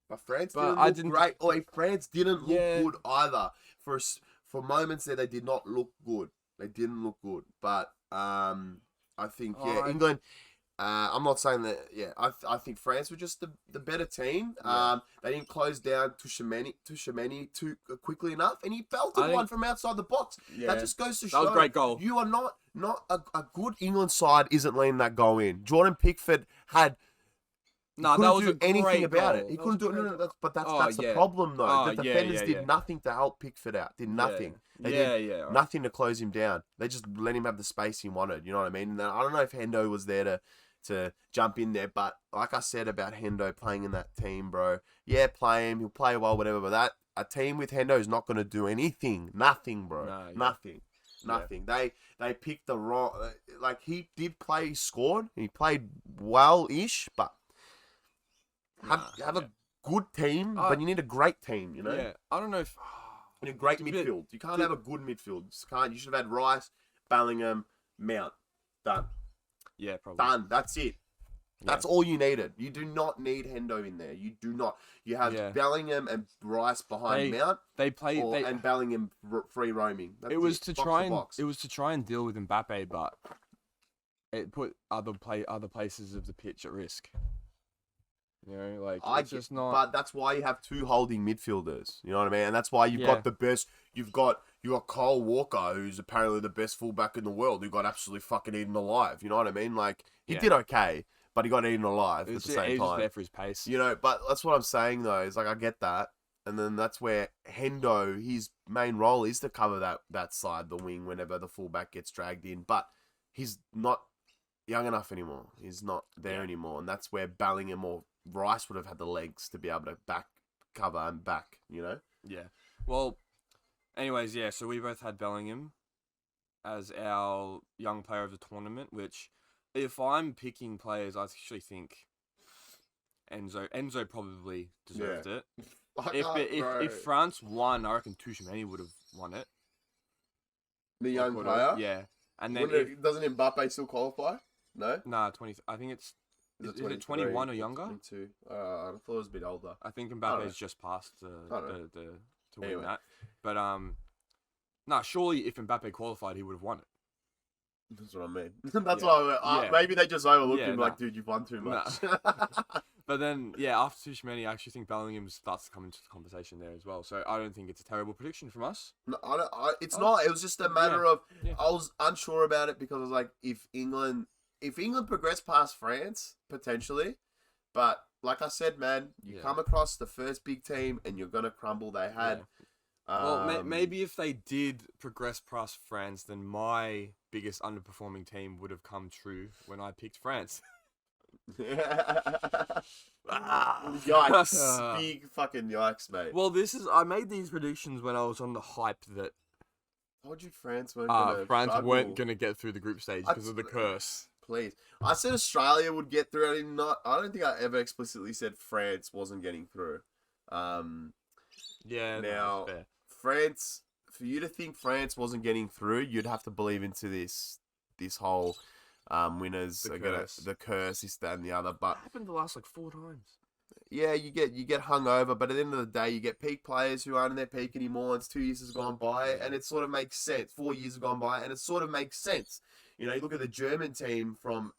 S2: But France
S1: But
S2: didn't
S1: I
S2: look
S1: didn't-
S2: great. Or France didn't look
S1: Yeah.
S2: good either. For moments there, they did not look good. They didn't look good. But I think England. I'm not saying that. Yeah, I think France were just the better team.
S1: Yeah.
S2: They didn't close down Tchouaméni too quickly enough, and he belted
S1: I think-
S2: one from outside the box.
S1: Yeah.
S2: That just goes to
S1: That
S2: show
S1: was a great goal.
S2: you are not a good England side isn't letting that go in. Jordan Pickford had.
S1: No,
S2: Couldn't
S1: that was
S2: do
S1: a great
S2: anything about
S1: goal.
S2: it. He
S1: That
S2: couldn't
S1: was
S2: do
S1: a
S2: it. No,
S1: great
S2: no,
S1: goal.
S2: that's the
S1: Yeah.
S2: problem though.
S1: Oh,
S2: The
S1: yeah,
S2: defenders
S1: yeah,
S2: did
S1: yeah.
S2: nothing to help Pickford out. Did nothing. They did
S1: Right.
S2: nothing to close him down. They just let him have the space he wanted. You know what I mean? And I don't know if Hendo was there to jump in there, but like I said about Hendo playing in that team, bro. Yeah, play him. He'll play well, whatever. But a team with Hendo is not going to do anything. Nothing, bro.
S1: No, yeah.
S2: Nothing. Nothing. They picked the wrong. Like he did play. He scored. He played well-ish, but. Have a good team, but you need a great team, you know?
S1: Yeah, I don't know if.
S2: You need a great
S1: It's a bit-
S2: midfield. You can't have a good midfield. You should have had Rice, Bellingham, Mount. Done.
S1: Yeah, probably.
S2: Done. That's it. That's all you needed. You do not need Hendo in there. You do not. You have
S1: Yeah.
S2: Bellingham and Rice behind Mount,
S1: They played.
S2: and Bellingham free roaming. That's
S1: It was
S2: Box
S1: to try and
S2: box.
S1: it was to try and deal with Mbappe, but it put other places of the pitch at risk. You know, like it's just not.
S2: But that's why you have two holding midfielders. You know what I mean? And that's why you've
S1: Yeah.
S2: got the best. You got Cole Walker, who's apparently the best fullback in the world, who got absolutely fucking eaten alive. You know what I mean? Like he
S1: Yeah.
S2: did okay, but he got eaten alive at the
S1: He
S2: same
S1: was just there
S2: time.
S1: for his pace.
S2: You know, but that's what I'm saying though. Is like I get that, and then that's where Hendo, his main role is to cover that side, the wing, whenever the fullback gets dragged in. But he's not young enough anymore. He's not there anymore, and that's where Bellingham or Rice would have had the legs to be able to cover and back, you know?
S1: Yeah. Well, anyways, yeah. So we both had Bellingham as our young player of the tournament. Which, if I'm picking players, I actually think Enzo probably deserved it. If France won, I reckon Tchouaméni would have won it.
S2: the young
S1: Could
S2: player,
S1: have, yeah. And then
S2: doesn't Mbappe still qualify? No,
S1: 20. I think it's. Is it 21 or younger?
S2: 22. I thought it was a bit older.
S1: I think
S2: don't
S1: Mbappe's just passed to win
S2: Anyway.
S1: that. But surely if Mbappe qualified, he would have won it.
S2: That's what I mean. That's
S1: Yeah.
S2: why
S1: Yeah.
S2: maybe they just overlooked
S1: Yeah,
S2: him.
S1: nah.
S2: Like, dude, you've won too much.
S1: But then, yeah, after Tchouaméni, I actually think Bellingham starts to come into the conversation there as well. So I don't think it's a terrible prediction from us.
S2: No, it's not. It was just a matter of
S1: yeah.
S2: I was unsure about it because I was like, if England progressed past France potentially, but like I said, man, you come across the first big team and you're gonna crumble. They had.
S1: Well, maybe if they did progress past France, then my biggest underperforming team would have come true when I picked France.
S2: Yikes! Big fucking yikes, mate.
S1: Well, I made these predictions when I was on the hype that
S2: I told you France weren't gonna
S1: France
S2: struggle.
S1: weren't going to get through the group stage because of the curse.
S2: Please, I said Australia would get through. I don't think I ever explicitly said France wasn't getting through.
S1: Yeah,
S2: Now,
S1: that's fair.
S2: France, for you to think France wasn't getting through, you'd have to believe into this whole winners
S1: The
S2: are gonna
S1: curse.
S2: the curse, this, that, and the other. But
S1: It happened the last like 4 times.
S2: yeah, you get hung over, but at the end of the day, you get peak players who aren't in their peak anymore. It's 2 years has gone by, and it sort of makes sense. 4 years have gone by, and it sort of makes sense. You know, you look at the German team from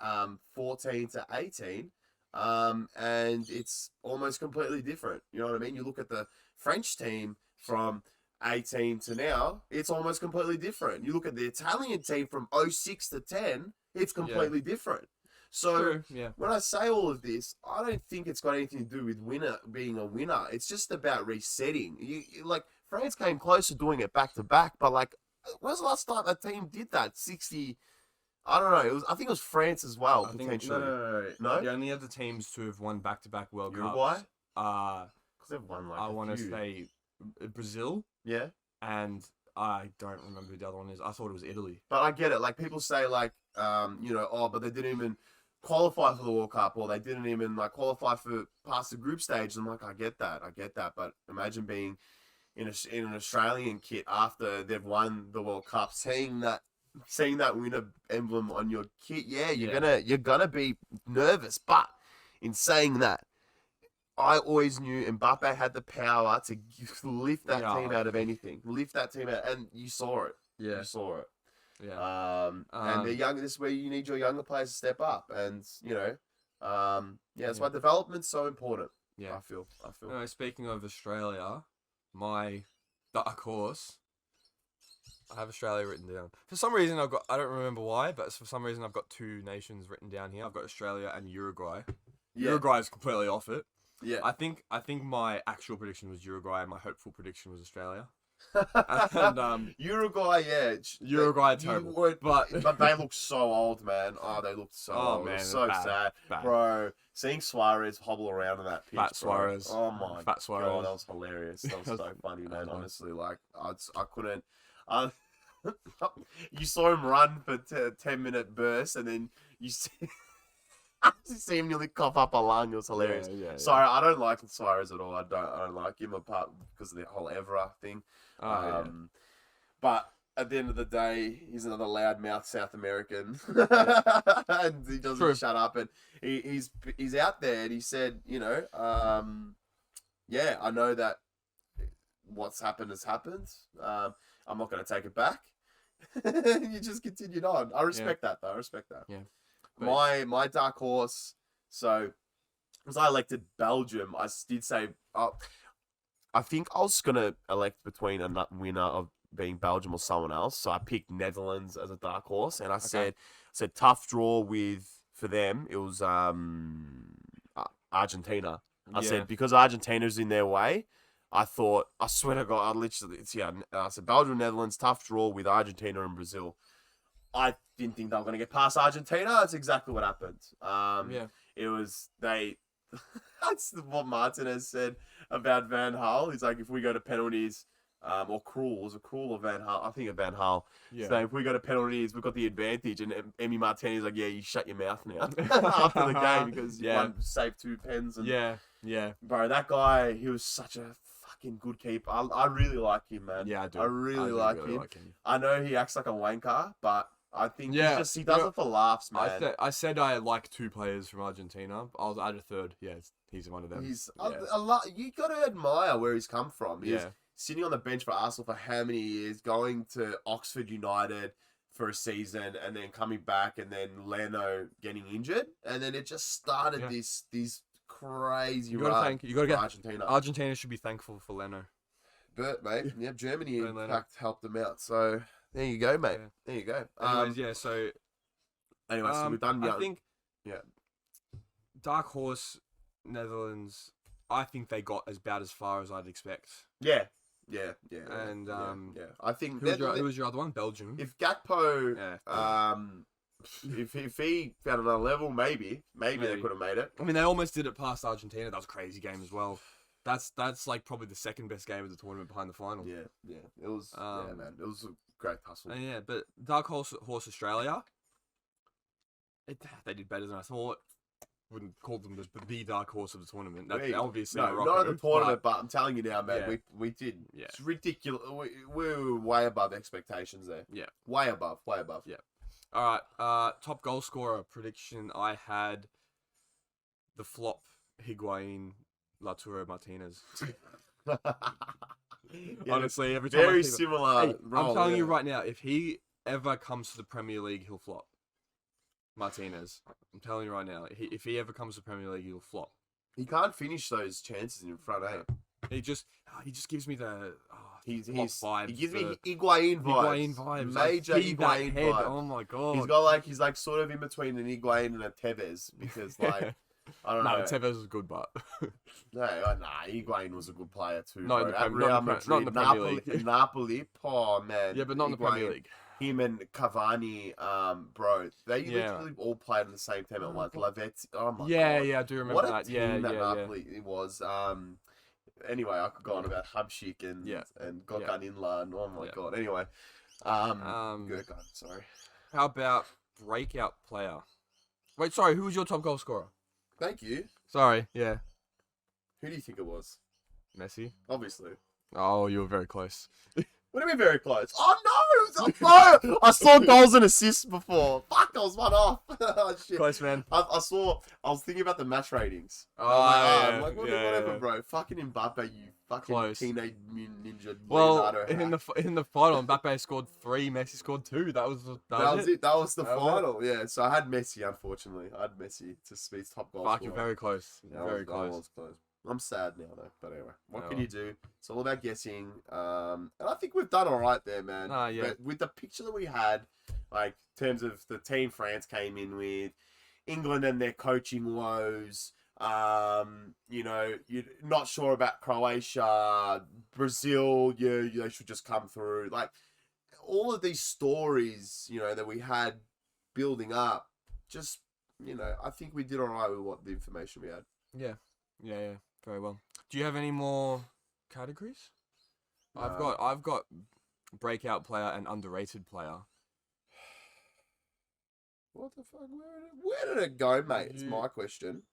S2: 14 to 18, and it's almost completely different. You know what I mean? You look at the French team from 18 to now, it's almost completely different. You look at the Italian team from 06 to 10, it's completely different. So
S1: True, yeah.
S2: when I say all of this, I don't think it's got anything to do with being a winner. It's just about resetting. Like France came close to doing it back to back, but like, when's the last time a team did that? 60 I don't know. I think it was France as well,
S1: I think
S2: potentially.
S1: no.
S2: No?
S1: The only other teams to have won back-to-back World
S2: Uruguay?
S1: Cups.
S2: Because they've won like
S1: I
S2: a
S1: want to
S2: few.
S1: say Brazil,
S2: Yeah.
S1: and I don't remember who the other one is. I thought it was Italy.
S2: But I get it. Like people say, like, but they didn't even qualify for the World Cup, or they didn't even like qualify for past the group stage. I'm like, I get that. But imagine being in an Australian kit after they've won the World Cup, seeing that winner emblem on your kit. Yeah, you're gonna be nervous. But in saying that, I always knew Mbappe had the power to lift that team out of anything. Lift that team out, and you saw it.
S1: Yeah.
S2: You saw it.
S1: Yeah.
S2: And they're young. This is where you need your younger players to step up, and that's why development's so important.
S1: Yeah.
S2: I feel.
S1: No, speaking of Australia, my dark horse. I have Australia written down. For some reason, I don't remember why, but for some reason, I've got two nations written down here. I've got Australia and Uruguay.
S2: Yeah.
S1: Uruguay is completely off it.
S2: Yeah.
S1: I think my actual prediction was Uruguay, and my hopeful prediction was Australia. And
S2: Uruguay, yeah.
S1: Uruguay terrible. But
S2: they look so old, man. Oh, they look so old.
S1: man,
S2: It's so sad.
S1: bad.
S2: Bro, seeing Suarez hobble around on that pitch,
S1: Fat Suarez.
S2: Bro. Oh my
S1: Fat Suarez.
S2: God, that was hilarious. That was so funny, man. Honestly, like I couldn't. You saw him run for 10-minute burst, and then you see him nearly cough up a lung. It was hilarious.
S1: Yeah.
S2: Sorry, I don't like Suarez at all. I don't like him apart because of the whole Evra thing. But at the end of the day, he's another loudmouth South American, and he doesn't shut up. And he's out there, and he said, I know that what's happened has happened. I'm not going to take it back. You just continued on. I respect that, though. I respect that.
S1: Yeah.
S2: My dark horse. So, as I elected Belgium, I did say, I think I was going to elect between a winner of being Belgium or someone else. So I picked Netherlands as a dark horse, and I said tough draw for them. It was Argentina. I said because Argentina's in their way. I swear to God, I said Belgium, Netherlands, tough draw with Argentina and Brazil. I didn't think they were going to get past Argentina. That's exactly what happened. It was that's what Martinez said about Van Gaal. He's like, if we go to penalties, or Krul, was it Krul or Van Gaal? I think of Van Gaal. Yeah. So if we go to penalties, we've got the advantage. And Emi Martinez like, yeah, you shut your mouth now after the game because you saved 2 pens. And,
S1: yeah.
S2: Bro, that guy, he was such a fucking good keeper. I really like him, man.
S1: Yeah, I do.
S2: I really like him. I know he acts like a wanker, but I think he does it for laughs, man.
S1: I said I like 2 players from Argentina. I'll add a third. Yeah, he's one of them.
S2: He's a lot. You got to admire where he's come from. He's sitting on the bench for Arsenal for how many years, going to Oxford United for a season, and then coming back, and then Leno getting injured, and then it just started these crazy run. You got to get Argentina.
S1: Argentina should be thankful for Leno.
S2: But mate, Germany in fact helped them out. So there you go, mate. Yeah. There you go.
S1: Anyways, so
S2: we've done.
S1: I think dark horse Netherlands. I think they got about as far as I'd expect.
S2: Yeah.
S1: And
S2: I think
S1: who was your other one? Belgium.
S2: If Gakpo, if he found another level, maybe they could have made it.
S1: I mean, they almost did it past Argentina. That was a crazy game as well. That's like probably the second best game of the tournament behind the final.
S2: Yeah. It was man. It was a great hustle.
S1: But dark horse Australia. They did better than I thought. Wouldn't call them the dark horse of the tournament. That's obviously
S2: not of the tournament, but I'm telling you now, man, we did. Yeah. It's ridiculous. We were way above expectations there. Yeah. Way above.
S1: Yeah. All right. Top goal scorer prediction. I had the flop Higuain, Lautaro Martinez. Honestly, every time
S2: very similar.
S1: Hey, I'm telling you right now, if he ever comes to the Premier League, he'll flop. Martinez. I'm telling you right now, if he ever comes to the Premier League, he'll flop.
S2: He can't finish those chances in front,
S1: He just gives me the
S2: vibes. He gives me Higuain vibes. Major Higuain vibes.
S1: Oh my God.
S2: He's like sort of in between an Higuain and a Tevez because like I don't know.
S1: No, Tevez was good, but
S2: Higuain was a good player too.
S1: Not in the Premier League.
S2: Napoli. Oh man.
S1: Yeah, but not in the Premier League.
S2: him and Cavani, bro, they
S1: Yeah.
S2: literally all played on the same team at once. Lavetti, oh my
S1: Yeah,
S2: god,
S1: yeah, I do remember
S2: what a
S1: that.
S2: team
S1: Yeah,
S2: that
S1: yeah, yeah.
S2: Napoli it was. Anyway, I could go on about Hamšík
S1: Yeah.
S2: and
S1: Yeah.
S2: Gökhan Inland. Oh my
S1: Yeah.
S2: god. Anyway,
S1: Um,
S2: Gökhan, sorry.
S1: how about breakout player? Wait, sorry, who was your top goal scorer?
S2: Thank you.
S1: Sorry, yeah.
S2: Who do you think it was?
S1: Messi.
S2: Obviously.
S1: Oh, you were very close.
S2: What do you mean very close? Oh no! No! I saw goals and assists before. Fuck, I was one off. Oh, shit.
S1: Close, man.
S2: I was thinking about the match ratings.
S1: Oh,
S2: I'm like,
S1: yeah,
S2: whatever,
S1: yeah.
S2: bro. Fucking Mbappe, you fucking
S1: Close.
S2: teenage mutant ninja.
S1: Well,
S2: Leonardo hack.
S1: in the final, Mbappe scored 3, Messi scored 2. That was it.
S2: That was the
S1: That was it.
S2: final. Yeah, so I had Messi, unfortunately. I had Messi to Speed's top goal.
S1: Fuck, you're very close.
S2: Yeah,
S1: Very
S2: I
S1: close.
S2: was close. I'm sad now though, but anyway, what
S1: Oh,
S2: can
S1: well.
S2: you do? It's all about guessing. And I think we've done all right there, man.
S1: Yeah.
S2: But with the picture that we had, like in terms of the team France came in with, England and their coaching woes. You're not sure about Croatia, Brazil. They should just come through. Like all of these stories, that we had building up. Just I think we did all right with what the information we had.
S1: Yeah. Yeah, very well. Do you have any more categories? I've got breakout player and underrated player.
S2: What the fuck? Where did it go, mate? It's
S1: You-
S2: my question.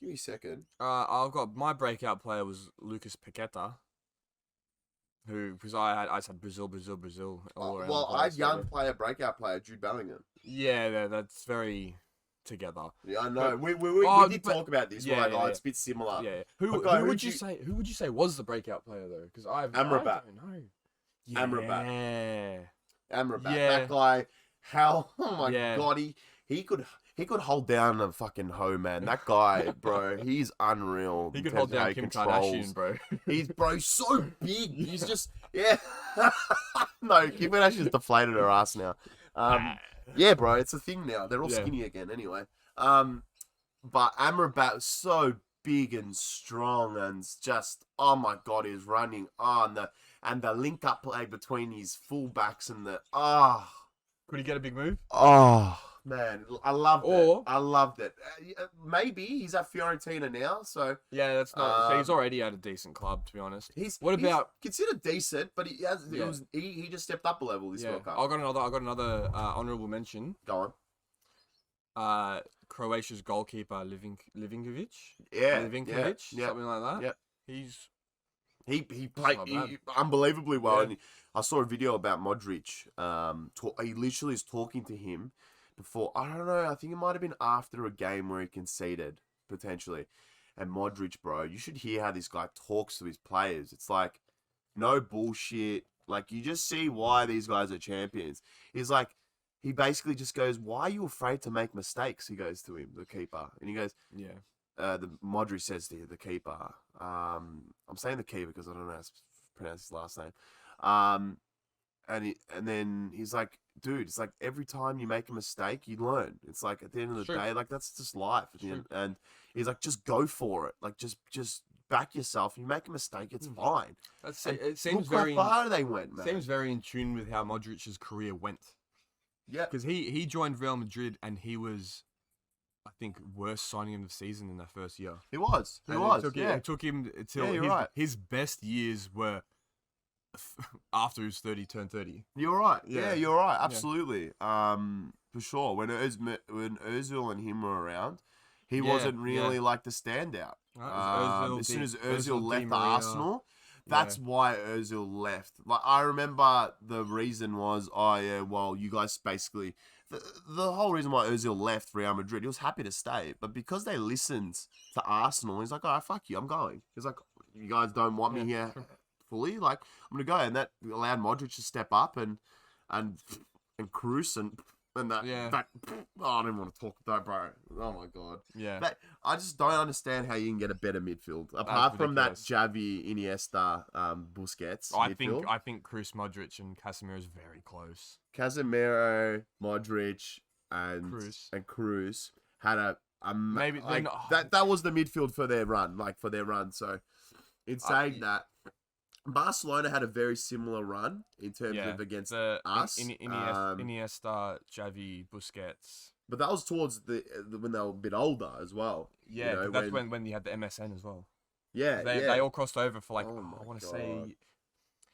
S2: Give me a second.
S1: I've got my breakout player was Lucas Paqueta, because I just had Brazil all around.
S2: Well,
S1: the
S2: I had
S1: place,
S2: young
S1: so-
S2: player, breakout player, Jude Bellingham.
S1: Yeah, that's very together.
S2: Yeah, I know.
S1: But-
S2: We
S1: Oh,
S2: did
S1: but-
S2: talk about this.
S1: yeah,
S2: We're like,
S1: yeah,
S2: it's a bit similar.
S1: Yeah.
S2: But
S1: Who
S2: guy,
S1: would you say was the breakout player though? Because I
S2: Amrabat.
S1: don't know.
S2: Amrabat.
S1: Yeah.
S2: Amrabat.
S1: Yeah.
S2: That guy, how, oh my
S1: Yeah.
S2: God, he could hold down a fucking hoe, man. That guy, bro, he's unreal.
S1: He
S2: in
S1: could
S2: terms
S1: hold
S2: of how
S1: down
S2: he
S1: Kim
S2: controls.
S1: Kardashian, bro.
S2: He's so big. He's just, yeah. No, Kim Kardashian's deflated her ass now. Yeah, bro, it's a thing now. They're all
S1: Yeah.
S2: skinny again anyway. But Amrabat was so big and strong and just, oh my God, he's running. Oh, and the link up play between his fullbacks and
S1: Could he get a big move?
S2: man, I loved
S1: Or-
S2: it. I loved it. Maybe he's at Fiorentina now, so
S1: Yeah, that's not. So he's already at a decent club, to be honest.
S2: he's
S1: What
S2: he's
S1: about-
S2: considered decent, but he has
S1: Yeah.
S2: he just stepped up a level this
S1: Yeah,
S2: World Cup.
S1: I got another honorable mention.
S2: Go on.
S1: Croatia's goalkeeper Livinkovic.
S2: Yeah,
S1: Livinkovic,
S2: yeah,
S1: something like that.
S2: yeah.
S1: He's
S2: He played
S1: not bad.
S2: unbelievably well.
S1: Yeah.
S2: And I saw a video about Modric. He literally is talking to him before. I don't know. I think it might have been after a game where he conceded potentially. And Modric, bro, you should hear how this guy talks to his players. It's like no bullshit. Like you just see why these guys are champions. He's like. He basically just goes, "Why are you afraid to make mistakes?" He goes to him, the keeper, and he goes,
S1: yeah.
S2: the Modric says to the keeper, I'm saying the keeper because I don't know how to pronounce his last name. And then he's like, dude, it's like every time you make a mistake, you learn. It's like at the end of the
S1: True.
S2: day, like that's just life. At the
S1: True.
S2: end. And he's like, just go for it. Like just back yourself. You make a mistake, it's fine.
S1: That's
S2: And
S1: it. Seems
S2: look
S1: very
S2: how far they went, man.
S1: seems very in tune with how Modric's career went.
S2: Yeah.
S1: Because he joined Real Madrid and he was, I think, worst signing of the season in that first year.
S2: He was.
S1: And it took him until
S2: Yeah, you're right.
S1: his best years were after he was turned 30.
S2: You're right.
S1: Yeah.
S2: Yeah, you're right. Absolutely. For sure. When Ozil and him were around, he
S1: Yeah,
S2: wasn't really
S1: yeah.
S2: like the standout.
S1: Right, it was
S2: As soon as
S1: Ozil,
S2: Ozil
S1: Di
S2: left
S1: Maria.
S2: Arsenal, that's why Ozil left. Like I remember the reason was, oh yeah, well you guys basically the whole reason why Ozil left Real Madrid, he was happy to stay, but because they listened to Arsenal, he's like, all right, fuck you, I'm going. He's like, you guys don't want me here fully, like I'm gonna go, and that allowed Modric to step up and Kroos and that.
S1: Yeah.
S2: I don't want to talk about that, bro. Oh my God.
S1: Yeah.
S2: But I just don't understand how you can get a better midfield apart from that
S1: ridiculous.
S2: Javi, Iniesta, Busquets midfield.
S1: I think Kroos, Modric, and Casemiro is very close.
S2: Casemiro, Modric, and
S1: Kroos.
S2: Kroos had a
S1: Maybe they're
S2: like,
S1: not-
S2: that was the midfield for their run, So in saying that, Barcelona had a very similar run in terms
S1: Yeah,
S2: of against
S1: the
S2: us.
S1: Iniesta, Xavi, Busquets.
S2: But that was towards the when they were a bit older as well.
S1: Yeah,
S2: You know,
S1: 'cause that's when you had the MSN as well.
S2: yeah,
S1: They all crossed over for like
S2: Oh my
S1: I want to
S2: God.
S1: say,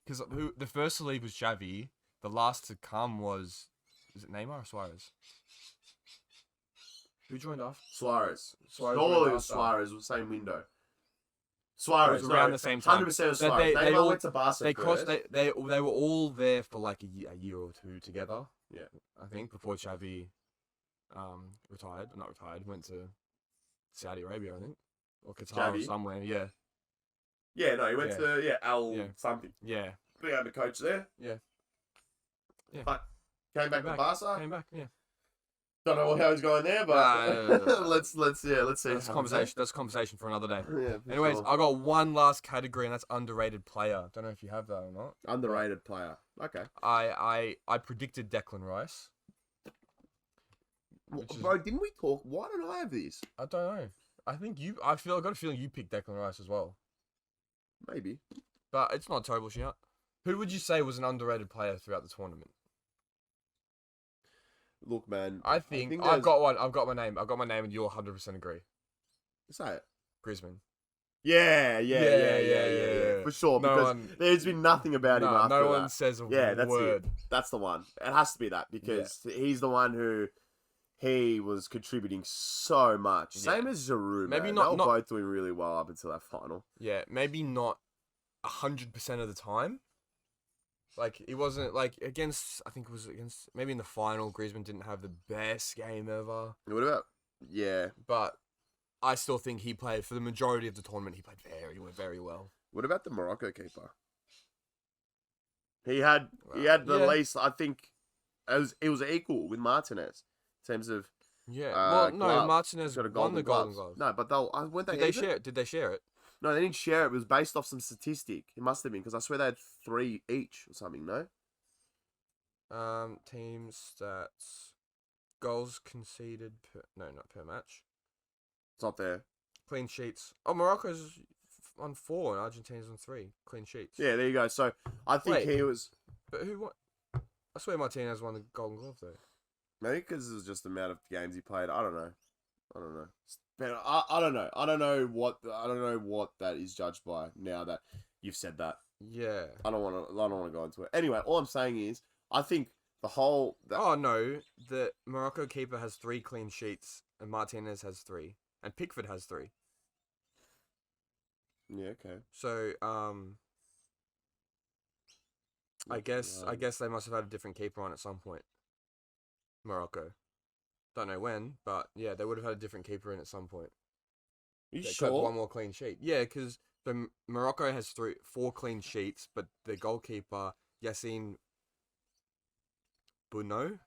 S1: because who the first to leave was Xavi, the last to come was it Neymar or Suarez? Who joined after?
S2: Suarez.
S1: Suarez
S2: Surely
S1: joined
S2: it was
S1: after.
S2: Suarez, was the same window.
S1: It
S2: Suarez,
S1: was around the same time.
S2: 100%
S1: That
S2: Suarez. Neymar
S1: all
S2: went to Barca
S1: they
S2: first.
S1: crossed. They were all there for like a year or two together.
S2: Yeah.
S1: I think before Xavi, not retired, went to Saudi Arabia, I think, or Qatar or
S2: Xavi?
S1: somewhere. Yeah,
S2: Yeah, no, he went
S1: Yeah.
S2: to Al
S1: Yeah.
S2: something.
S1: yeah,
S2: We had the coach there.
S1: Yeah.
S2: But came back to Barca.
S1: came back. Yeah,
S2: Don't know how he's going there, but let's see.
S1: that's a conversation. That's a conversation for another day.
S2: Yeah, for
S1: Anyways,
S2: sure.
S1: I got one last category, and that's underrated player. Don't know if you have that or not.
S2: Underrated player. Okay.
S1: I predicted Declan Rice. Which is-
S2: Bro, didn't we talk? Why don't I have this?
S1: I don't know. I got a feeling you picked Declan Rice as well.
S2: Maybe.
S1: But it's not a terrible shout. Who would you say was an underrated player throughout the tournament?
S2: Look, man.
S1: I think I've
S2: there's-
S1: got one. I've got my name, and you'll 100% agree.
S2: Say it.
S1: Griezmann.
S2: Yeah. For sure,
S1: No
S2: because
S1: one-
S2: there's been nothing about him after
S1: no
S2: that.
S1: one says a
S2: Yeah, that's
S1: word.
S2: it. That's the one. It has to be that because he's the one who he was contributing so much.
S1: Yeah.
S2: Same as Giroud.
S1: Maybe
S2: man.
S1: not-
S2: They were
S1: not-
S2: both doing really well up until that final.
S1: Yeah, maybe not 100% of the time. Like it wasn't like against. I think it was against maybe in the final. Griezmann didn't have the best game ever,
S2: What about? Yeah.
S1: but I still think he played for the majority of the tournament. He played very well.
S2: What about the Morocco keeper? He had the
S1: Yeah.
S2: least. I think it was equal with Martinez in terms of
S1: Yeah. Well, no,
S2: glove.
S1: Martinez
S2: Got a
S1: won the Golden
S2: gloves.
S1: Glove.
S2: No, but weren't they
S1: Did they
S2: even?
S1: share? Did they share it?
S2: No, they didn't share it. It was based off some statistic. It must have been because I swear they had 3 each or something. No.
S1: Team stats, goals conceded not per match.
S2: It's not there.
S1: Clean sheets. Oh, Morocco's on 4 and Argentina's on 3 clean sheets.
S2: Yeah, there you go. So I think
S1: Wait.
S2: he was
S1: But who won? I swear Martinez won the Golden Glove though.
S2: maybe because it was just the amount of games he played. I don't know. But I don't know. I don't know what that is judged by. Now that you've said that,
S1: Yeah.
S2: I don't want to go into it. Anyway, all I'm saying is I think the whole.
S1: Oh no, the Morocco keeper has 3 clean sheets and Martinez has 3 and Pickford has 3.
S2: Yeah. Okay.
S1: So I guess they must have had a different keeper on at some point. Morocco. Don't know when, but yeah, they would have had a different keeper in at some point.
S2: You
S1: They kept
S2: sure?
S1: one more clean sheet. Yeah, because the Morocco has 4 clean sheets, but the goalkeeper Yassine Buno,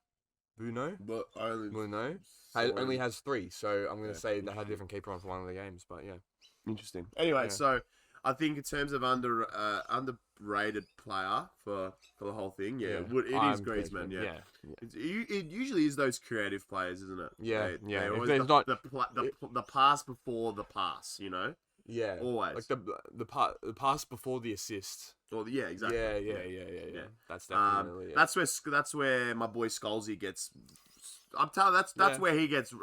S2: But
S1: only has 3. So I'm gonna
S2: Yeah,
S1: say they had a different keeper on for one of the games. But yeah,
S2: interesting. Anyway,
S1: Yeah.
S2: so I think in terms of underrated player for the whole thing, it is Griezmann. Yeah. It usually is those creative players, isn't it?
S1: Yeah,
S2: They
S1: yeah. If
S2: always
S1: there's
S2: the pass before the pass, you know.
S1: Yeah,
S2: Always.
S1: like the pass before the assist.
S2: Well, yeah, exactly.
S1: Yeah. That's definitely it.
S2: That's where my boy Scholesy gets. I'm telling that's
S1: Yeah.
S2: where he gets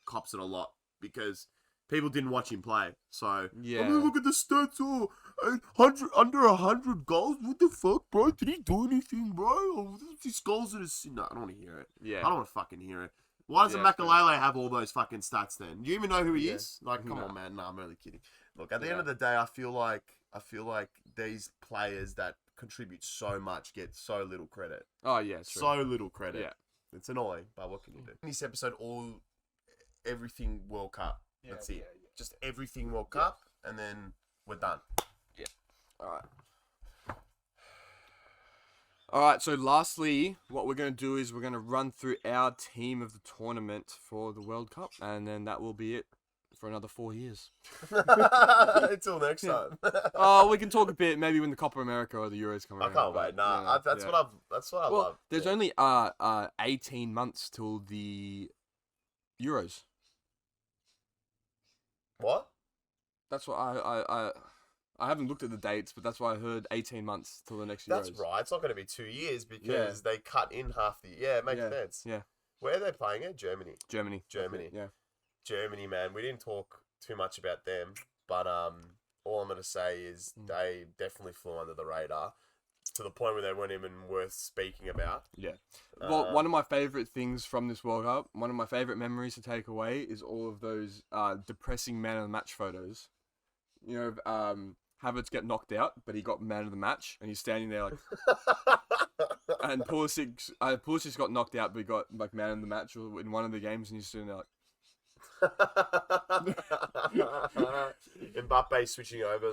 S2: cops it a lot because people didn't watch him play. So
S1: Yeah.
S2: I mean, look at the stats. Oh, 100 goals. What the fuck, bro? Did he do anything, bro? Oh, his goals in his. No, I don't want to hear it.
S1: Yeah.
S2: I don't want to fucking hear it. Why doesn't
S1: Yeah,
S2: Makalele have all those fucking stats then? Do you even know who he
S1: Yeah.
S2: is? Like, come
S1: No.
S2: on, man. No, I'm really kidding. Look, at the end
S1: Yeah.
S2: of the day, I feel like these players that contribute so much get so little credit.
S1: Oh yeah, true.
S2: So little credit.
S1: Yeah.
S2: It's annoying, but what can you do? In this episode, everything World Cup. That's it. Just everything World Cup, and then we're done.
S1: All right, so lastly, what we're going to do is we're going to run through our team of the tournament for the World Cup, and then that will be it for another 4 years.
S2: Until next time.
S1: Oh, we can talk a bit maybe when the Copa America or the Euros come
S2: I
S1: around.
S2: can't
S1: but,
S2: wait. Nah,
S1: yeah,
S2: that's
S1: yeah.
S2: what I
S1: Well,
S2: love.
S1: there's only 18 months till the Euros.
S2: What?
S1: That's what I I haven't looked at the dates, but that's why I heard 18 months till the next
S2: That's
S1: Euros.
S2: right. It's not going to be 2 years because they cut in half the... Yeah, it makes sense.
S1: Yeah.
S2: Where are they playing it? Germany.
S1: Germany.
S2: Yeah. Germany, man. We didn't talk too much about them, but all I'm going to say is they definitely flew under the radar to the point where they weren't even worth speaking about.
S1: Yeah. Well, one of my favourite things from this World Cup, one of my favourite memories to take away is all of those depressing man of the match photos. You know, Havertz get knocked out, but he got man of the match, and he's standing there like... and Pulisic got knocked out, but he got like man of the match in one of the games, and he's sitting there like...
S2: Mbappe switching over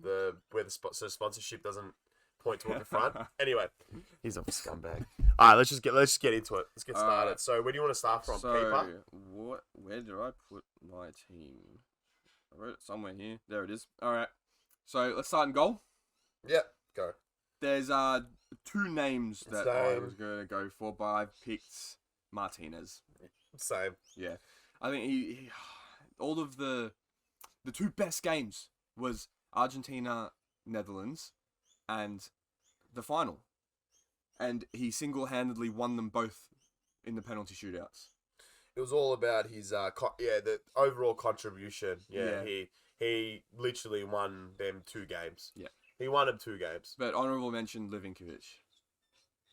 S2: the where the sponsorship doesn't point toward the front. Anyway, he's a scumbag. All right, let's just get into it. Let's get started. So, where do you want to start from? Keeper.
S1: Where did I put my team? I wrote it somewhere here. There it is. All right. So let's start in goal.
S2: Yep, go.
S1: There's two names that I was going to go for, but I picked Martinez.
S2: Same.
S1: Yeah. I think he all of the two best games was Argentina, Netherlands, and the final. And he single-handedly won them both in the penalty shootouts.
S2: It was all about his the overall contribution. Yeah. He literally won them 2 games.
S1: Yeah.
S2: He won them 2 games.
S1: But honourable mention Livinkovic.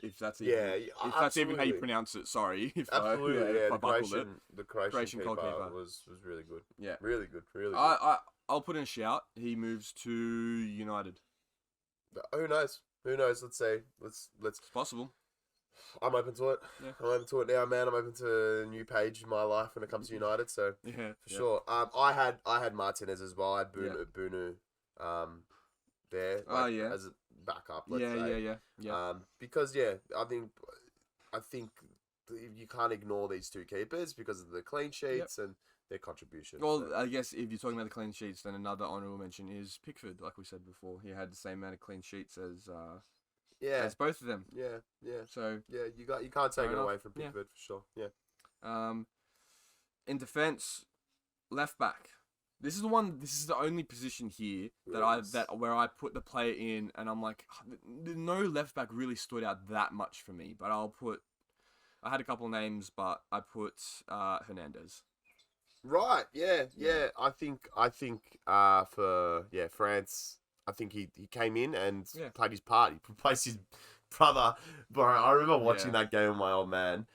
S1: If that's even how you pronounce it, sorry.
S2: Absolutely,
S1: if I buckled it.
S2: The Croatian keeper
S1: goalkeeper
S2: was really good.
S1: Yeah.
S2: Really good, really good.
S1: I'll put in a shout. He moves to United.
S2: Who knows? Let's see. Let's.
S1: It's possible.
S2: I'm open to it. Yeah. I'm open to it now, man. I'm open to a new page in my life when it comes to United. So for sure. I had Martinez as well. I had Bunu there. As a backup. Let's say.
S1: Yeah.
S2: Because I think you can't ignore these 2 keepers because of the clean sheets and their contribution.
S1: Well, I guess if you're talking about the clean sheets, then another honourable mention is Pickford. Like we said before, he had the same amount of clean sheets as both of them.
S2: Yeah.
S1: So
S2: you can't take it away from Pickford for sure. Yeah.
S1: In defence, left back. This is the only position here where I put the player in, and I'm like, no left back really stood out that much for me. But I had a couple of names, but I put Hernandez.
S2: Right. Yeah. I think for France, I think he came in and played his part. He replaced his brother. Bro, I remember watching that game with my old man.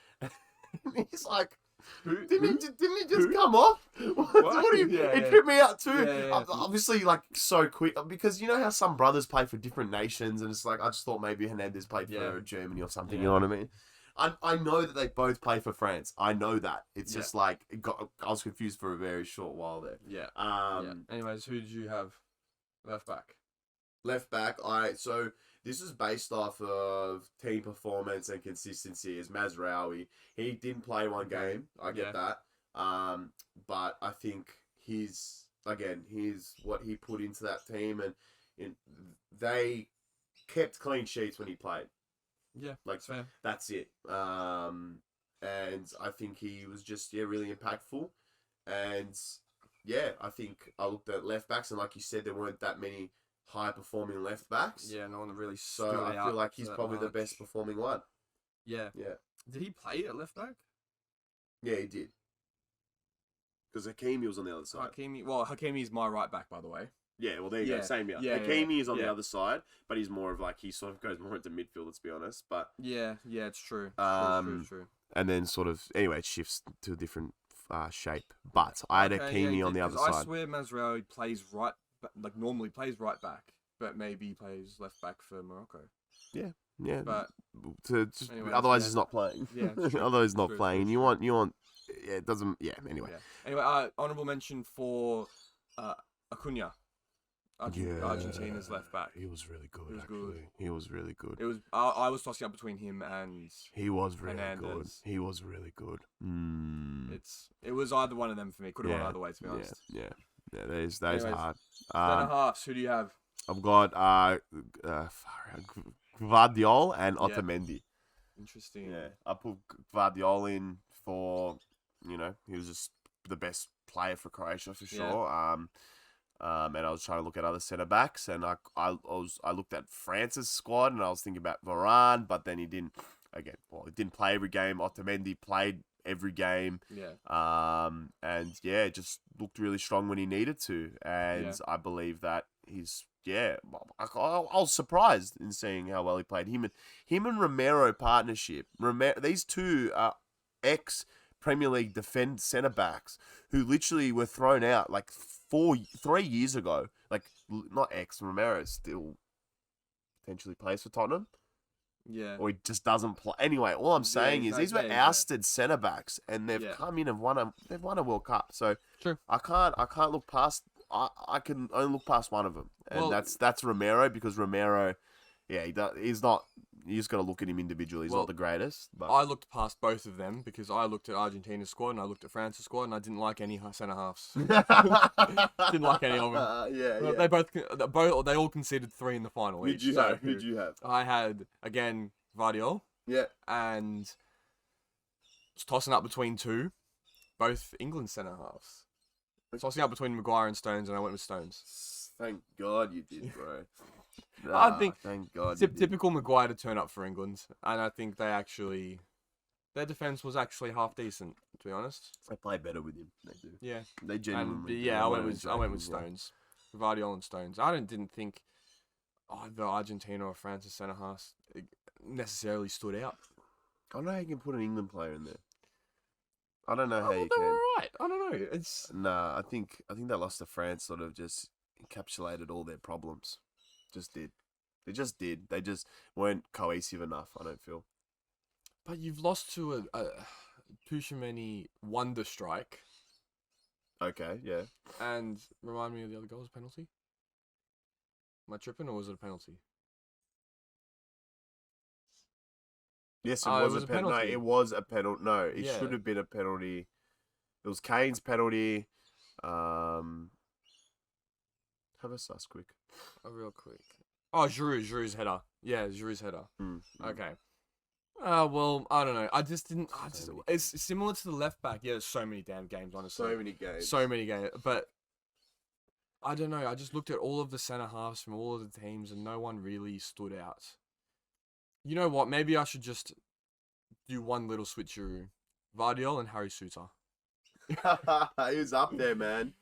S2: He's like, didn't he just come off? What are you? It tripped me out too. Obviously, like so quick because you know how some brothers play for different nations, and it's like I just thought maybe Hernandez played for Germany or something. You know what I mean? I know that they both play for France. I know that. It's just like I was confused for a very short while there.
S1: Yeah. Anyways, who did you have? Left back.
S2: So this is based off of team performance and consistency. Is Mazraoui. He didn't play one game. I get that. But I think he's what he put into that team, and they kept clean sheets when he played.
S1: Yeah,
S2: like
S1: fair.
S2: That's it. And I think he was just really impactful. And I think I looked at left backs, and like you said, there weren't that many high performing left backs.
S1: Yeah, no one really.
S2: So I feel like he's probably the best performing one.
S1: Yeah. Did he play at left back?
S2: Yeah, he did. Because Hakimi was on the other side.
S1: Hakimi is my right back, by the way.
S2: Yeah, well, there you go. Same here. Hakimi is on the other side, but he's more of like, he sort of goes more into midfield, let's be honest. But
S1: yeah, it's true. True.
S2: And then sort of, anyway, it shifts to a different shape. But I had Hakimi on the other side.
S1: I swear Mazraoui plays normally plays right back, but maybe he plays left back for Morocco.
S2: Yeah.
S1: But
S2: otherwise he's not playing.
S1: Yeah.
S2: Otherwise he's not playing. You want. It doesn't. Yeah. Anyway.
S1: Yeah. Anyway, honorable mention for Acuna. Argentina's left back.
S2: He was really good. He was really good.
S1: It was. I was tossing up between him and.
S2: He was really
S1: Hernandez.
S2: good. He was really good.
S1: It was either one of them for me. Could have gone either way, to be honest.
S2: Yeah. That is hard.
S1: Centre halves. Who do you have?
S2: I've got Gvardiol and Otamendi.
S1: Interesting.
S2: Yeah, I put Gvardiol in for he was just the best player for Croatia for sure. And I was trying to look at other centre backs, and I looked at France's squad, and I was thinking about Varane, but then he didn't. Again, well, he didn't play every game. Otamendi played every game.
S1: Yeah.
S2: And yeah, just looked really strong when he needed to, and I believe that he's. Yeah, I was surprised in seeing how well he played. Him and Romero partnership. These two are ex Premier League defend centre backs who literally were thrown out like 3 years ago. Like not ex Romero still potentially plays for Tottenham.
S1: Yeah.
S2: Or he just doesn't play. Anyway, all I'm saying is these were ousted centre backs, and they've come in and they've won a World Cup. So
S1: true.
S2: I can't look past. I can only look past one of them, and that's Romero, because Romero, he's not. You just got to look at him individually. He's not the greatest. But
S1: I looked past both of them because I looked at Argentina's squad and I looked at France's squad, and I didn't like any centre halves. Didn't like any of them. They all conceded 3 in the final.
S2: Who'd you have?
S1: I had again Vardiol.
S2: Yeah.
S1: And was tossing up between 2, both England centre halves. Tossing up between Maguire and Stones, and I went with Stones.
S2: Thank God you did, bro.
S1: I think
S2: thank God.
S1: Typical Maguire to turn up for England, and I think their defense was actually half decent, to be honest.
S2: They play better with him. They do.
S1: Yeah,
S2: they genuinely.
S1: Yeah, I went with Stones, Vardiol and Stones. I didn't think either Argentina or France's centre halves necessarily stood out.
S2: I don't know how you can put an England player in there. I don't know how you
S1: they
S2: can.
S1: were alright. I don't know. It's
S2: I think they lost to France sort of just encapsulated all their problems. Just did. They just did. They just weren't cohesive enough, I don't feel.
S1: But you've lost to a Tchouaméni wonder strike.
S2: Okay, yeah.
S1: And remind me of the other goal. Was a penalty? Am I tripping, or was it a penalty?
S2: Yes, it was a penalty. No, it was a penalty. No, it
S1: Yeah.
S2: should have been a penalty. It was Kane's penalty. Have a sus quick.
S1: Oh, real quick. Oh, Giroud's header. Yeah, Giroud's header. Okay. Well, I don't know. It's similar to the left back. Yeah, there's so many damn games, honestly. So many games. But I don't know. I just looked at all of the centre halves from all of the teams, and no one really stood out. You know what? Maybe I should just do one little switcheroo. Vardiol and Harry Souttar.
S2: He was up there, man.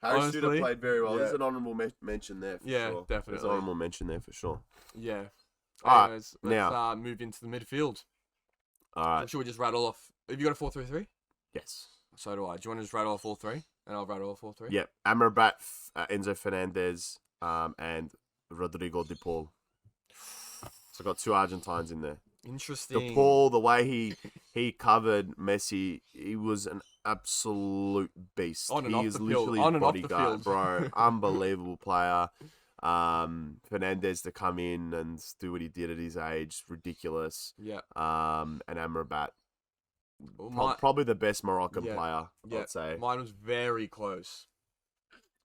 S2: Harry Souttar played very well.
S1: Yeah.
S2: There's an honourable mention there for sure.
S1: Yeah, definitely.
S2: There's an honourable mention there for sure.
S1: Yeah.
S2: Alright,
S1: let's move into the midfield.
S2: Alright.
S1: Should we just rattle off? Have you got a 4-3-3?
S2: Yes.
S1: So do I. Do you want to just rattle off all 3? And I'll rattle off all 3?
S2: Yep. Amrabat, Enzo Fernandez, and Rodrigo de Paul. So I got 2 Argentines in there.
S1: Interesting.
S2: De Paul, the way he covered Messi, he was an absolute beast.
S1: On and
S2: he
S1: off
S2: is
S1: the
S2: literally
S1: field.
S2: bodyguard, bro. Unbelievable player. Fernandez to come in and do what he did at his age, ridiculous.
S1: Yeah.
S2: And Amrabat, probably the best Moroccan player, I'd say.
S1: Mine was very close.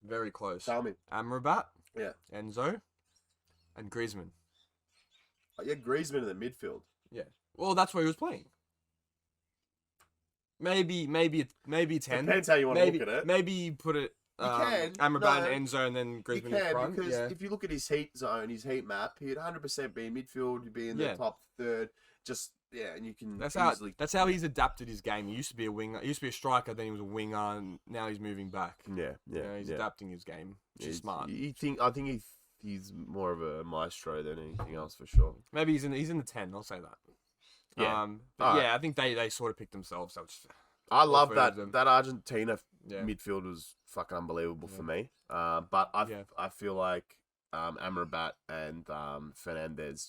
S1: Very close.
S2: Tell me.
S1: Amrabat.
S2: Yeah.
S1: Enzo. And Griezmann.
S2: Yeah, Griezmann in the midfield.
S1: Yeah. Well, that's where he was playing. Maybe 10.
S2: Depends how you want to look at it.
S1: Maybe you put it Amrabat and Enzo and then Griezmann in front.
S2: Because if you look at his heat zone, his heat map, he'd 100% be in midfield, he'd be in the top third. And you can
S1: that's how he's adapted his game. He used to be a winger. He used to be a striker, then he was a winger, and now he's moving back. He's adapting his game, which is smart.
S2: I think he's more of a maestro than anything else for sure.
S1: Maybe he's in the 10. I'll say that.
S2: Yeah.
S1: I think they sort of picked themselves.
S2: I love that Argentina midfield was fucking unbelievable for me. But I feel like Amrabat and Fernandez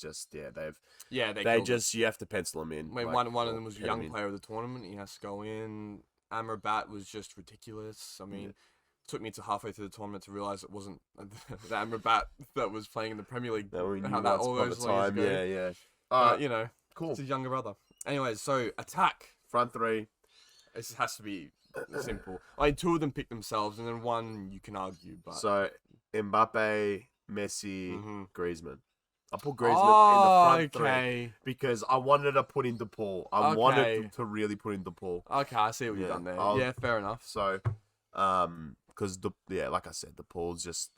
S2: you have to pencil them in.
S1: One of them was a young player of the tournament. He has to go in. Amrabat was just ridiculous. I mean, it took me to halfway through the tournament to realize it wasn't the Amrabat that was playing in the Premier League.
S2: All those time.
S1: Yeah.
S2: Cool.
S1: It's his younger brother. Anyways, so attack.
S2: Front 3.
S1: This has to be simple. I mean, 2 of them picked themselves, and then 1 you can argue. But
S2: so Mbappe, Messi, Griezmann. I put Griezmann in the front 3 because I wanted to put in De Paul. I wanted to really put in De Paul.
S1: Okay, I see what you've done there. Fair enough.
S2: So, because because like I said, the pool's just.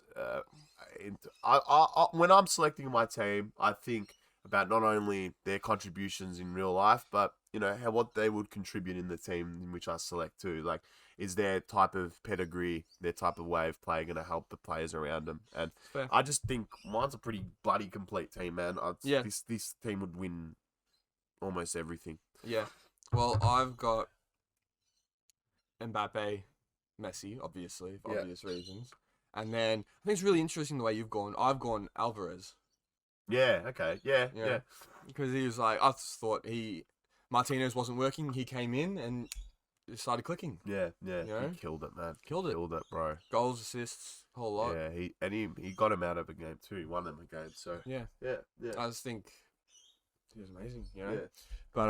S2: When I'm selecting my team, I think about not only their contributions in real life, but what they would contribute in the team in which I select too. Like, is their type of pedigree, their type of way of play going to help the players around them? And
S1: Fair.
S2: I just think mine's a pretty bloody complete team, man.
S1: Yeah.
S2: This team would win almost everything.
S1: Yeah. Well, I've got Mbappe, Messi, obviously, for obvious reasons. And then I think it's really interesting the way you've gone. I've gone Alvarez.
S2: Yeah, okay. Yeah.
S1: Because he was like, I just thought Martinez wasn't working. He came in and it started clicking.
S2: Yeah.
S1: You know?
S2: He killed it, man.
S1: Killed it,
S2: bro.
S1: Goals, assists, whole lot.
S2: Yeah, he got him out of a game too. He won them a game. So
S1: Yeah. I just think he was amazing,
S2: Yeah.
S1: But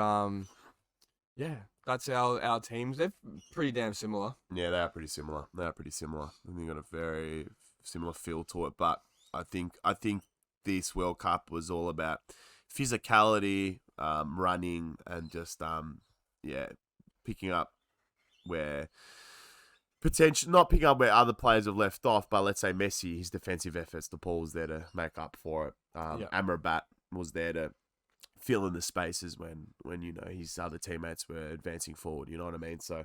S1: yeah, that's our teams. They're pretty damn similar.
S2: Yeah, they are pretty similar. I think they got a very similar feel to it. But I think this World Cup was all about physicality, running, and just picking up where not picking up where other players have left off, but let's say Messi, his defensive efforts, the Paul was there to make up for it. Amrabat was there to fill in the spaces when his other teammates were advancing forward. You know what I mean? So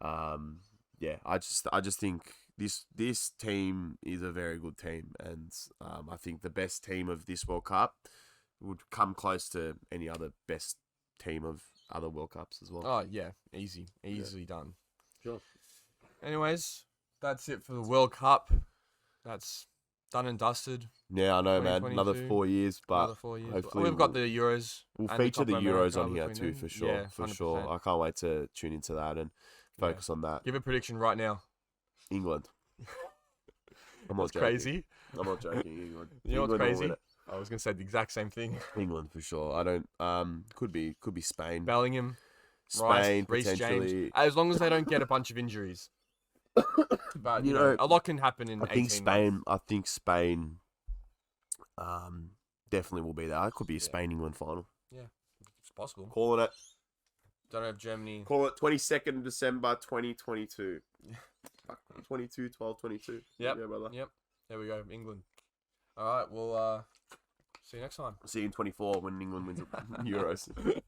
S2: I just think this team is a very good team, and I think the best team of this World Cup would come close to any other best team of other World Cups as well.
S1: Oh yeah, easily done.
S2: Sure.
S1: Anyways, that's it for the World Cup. That's done and dusted.
S2: Yeah, I know, man. Another 4 years, but
S1: Another 4 years.
S2: hopefully
S1: We've got the Euros.
S2: We'll
S1: and
S2: feature the
S1: Copa
S2: Euros
S1: America
S2: on here
S1: between
S2: too,
S1: them.
S2: for sure.
S1: Yeah,
S2: for sure.
S1: 100%.
S2: I can't wait to tune into that and focus on that.
S1: Give a prediction right now.
S2: England. I'm not
S1: That's
S2: joking.
S1: crazy.
S2: I'm not joking. England.
S1: You know what's
S2: England will
S1: crazy?
S2: win it.
S1: I was gonna say the exact same thing.
S2: England for sure. I don't. Could be Spain.
S1: Bellingham,
S2: Spain
S1: Rice, Reece
S2: potentially.
S1: James. As long as they don't get a bunch of injuries. But a lot can happen in 18 months.
S2: I think Spain. Definitely will be there. It could be a Spain-England final.
S1: Yeah, it's possible.
S2: Calling it.
S1: Don't have Germany.
S2: Call it 22nd December 2022. 22/12/22.
S1: Yep.
S2: Yeah, brother.
S1: Yep. There we go. England. All right. Well, see you next time.
S2: See you in 24 when England wins the Euros.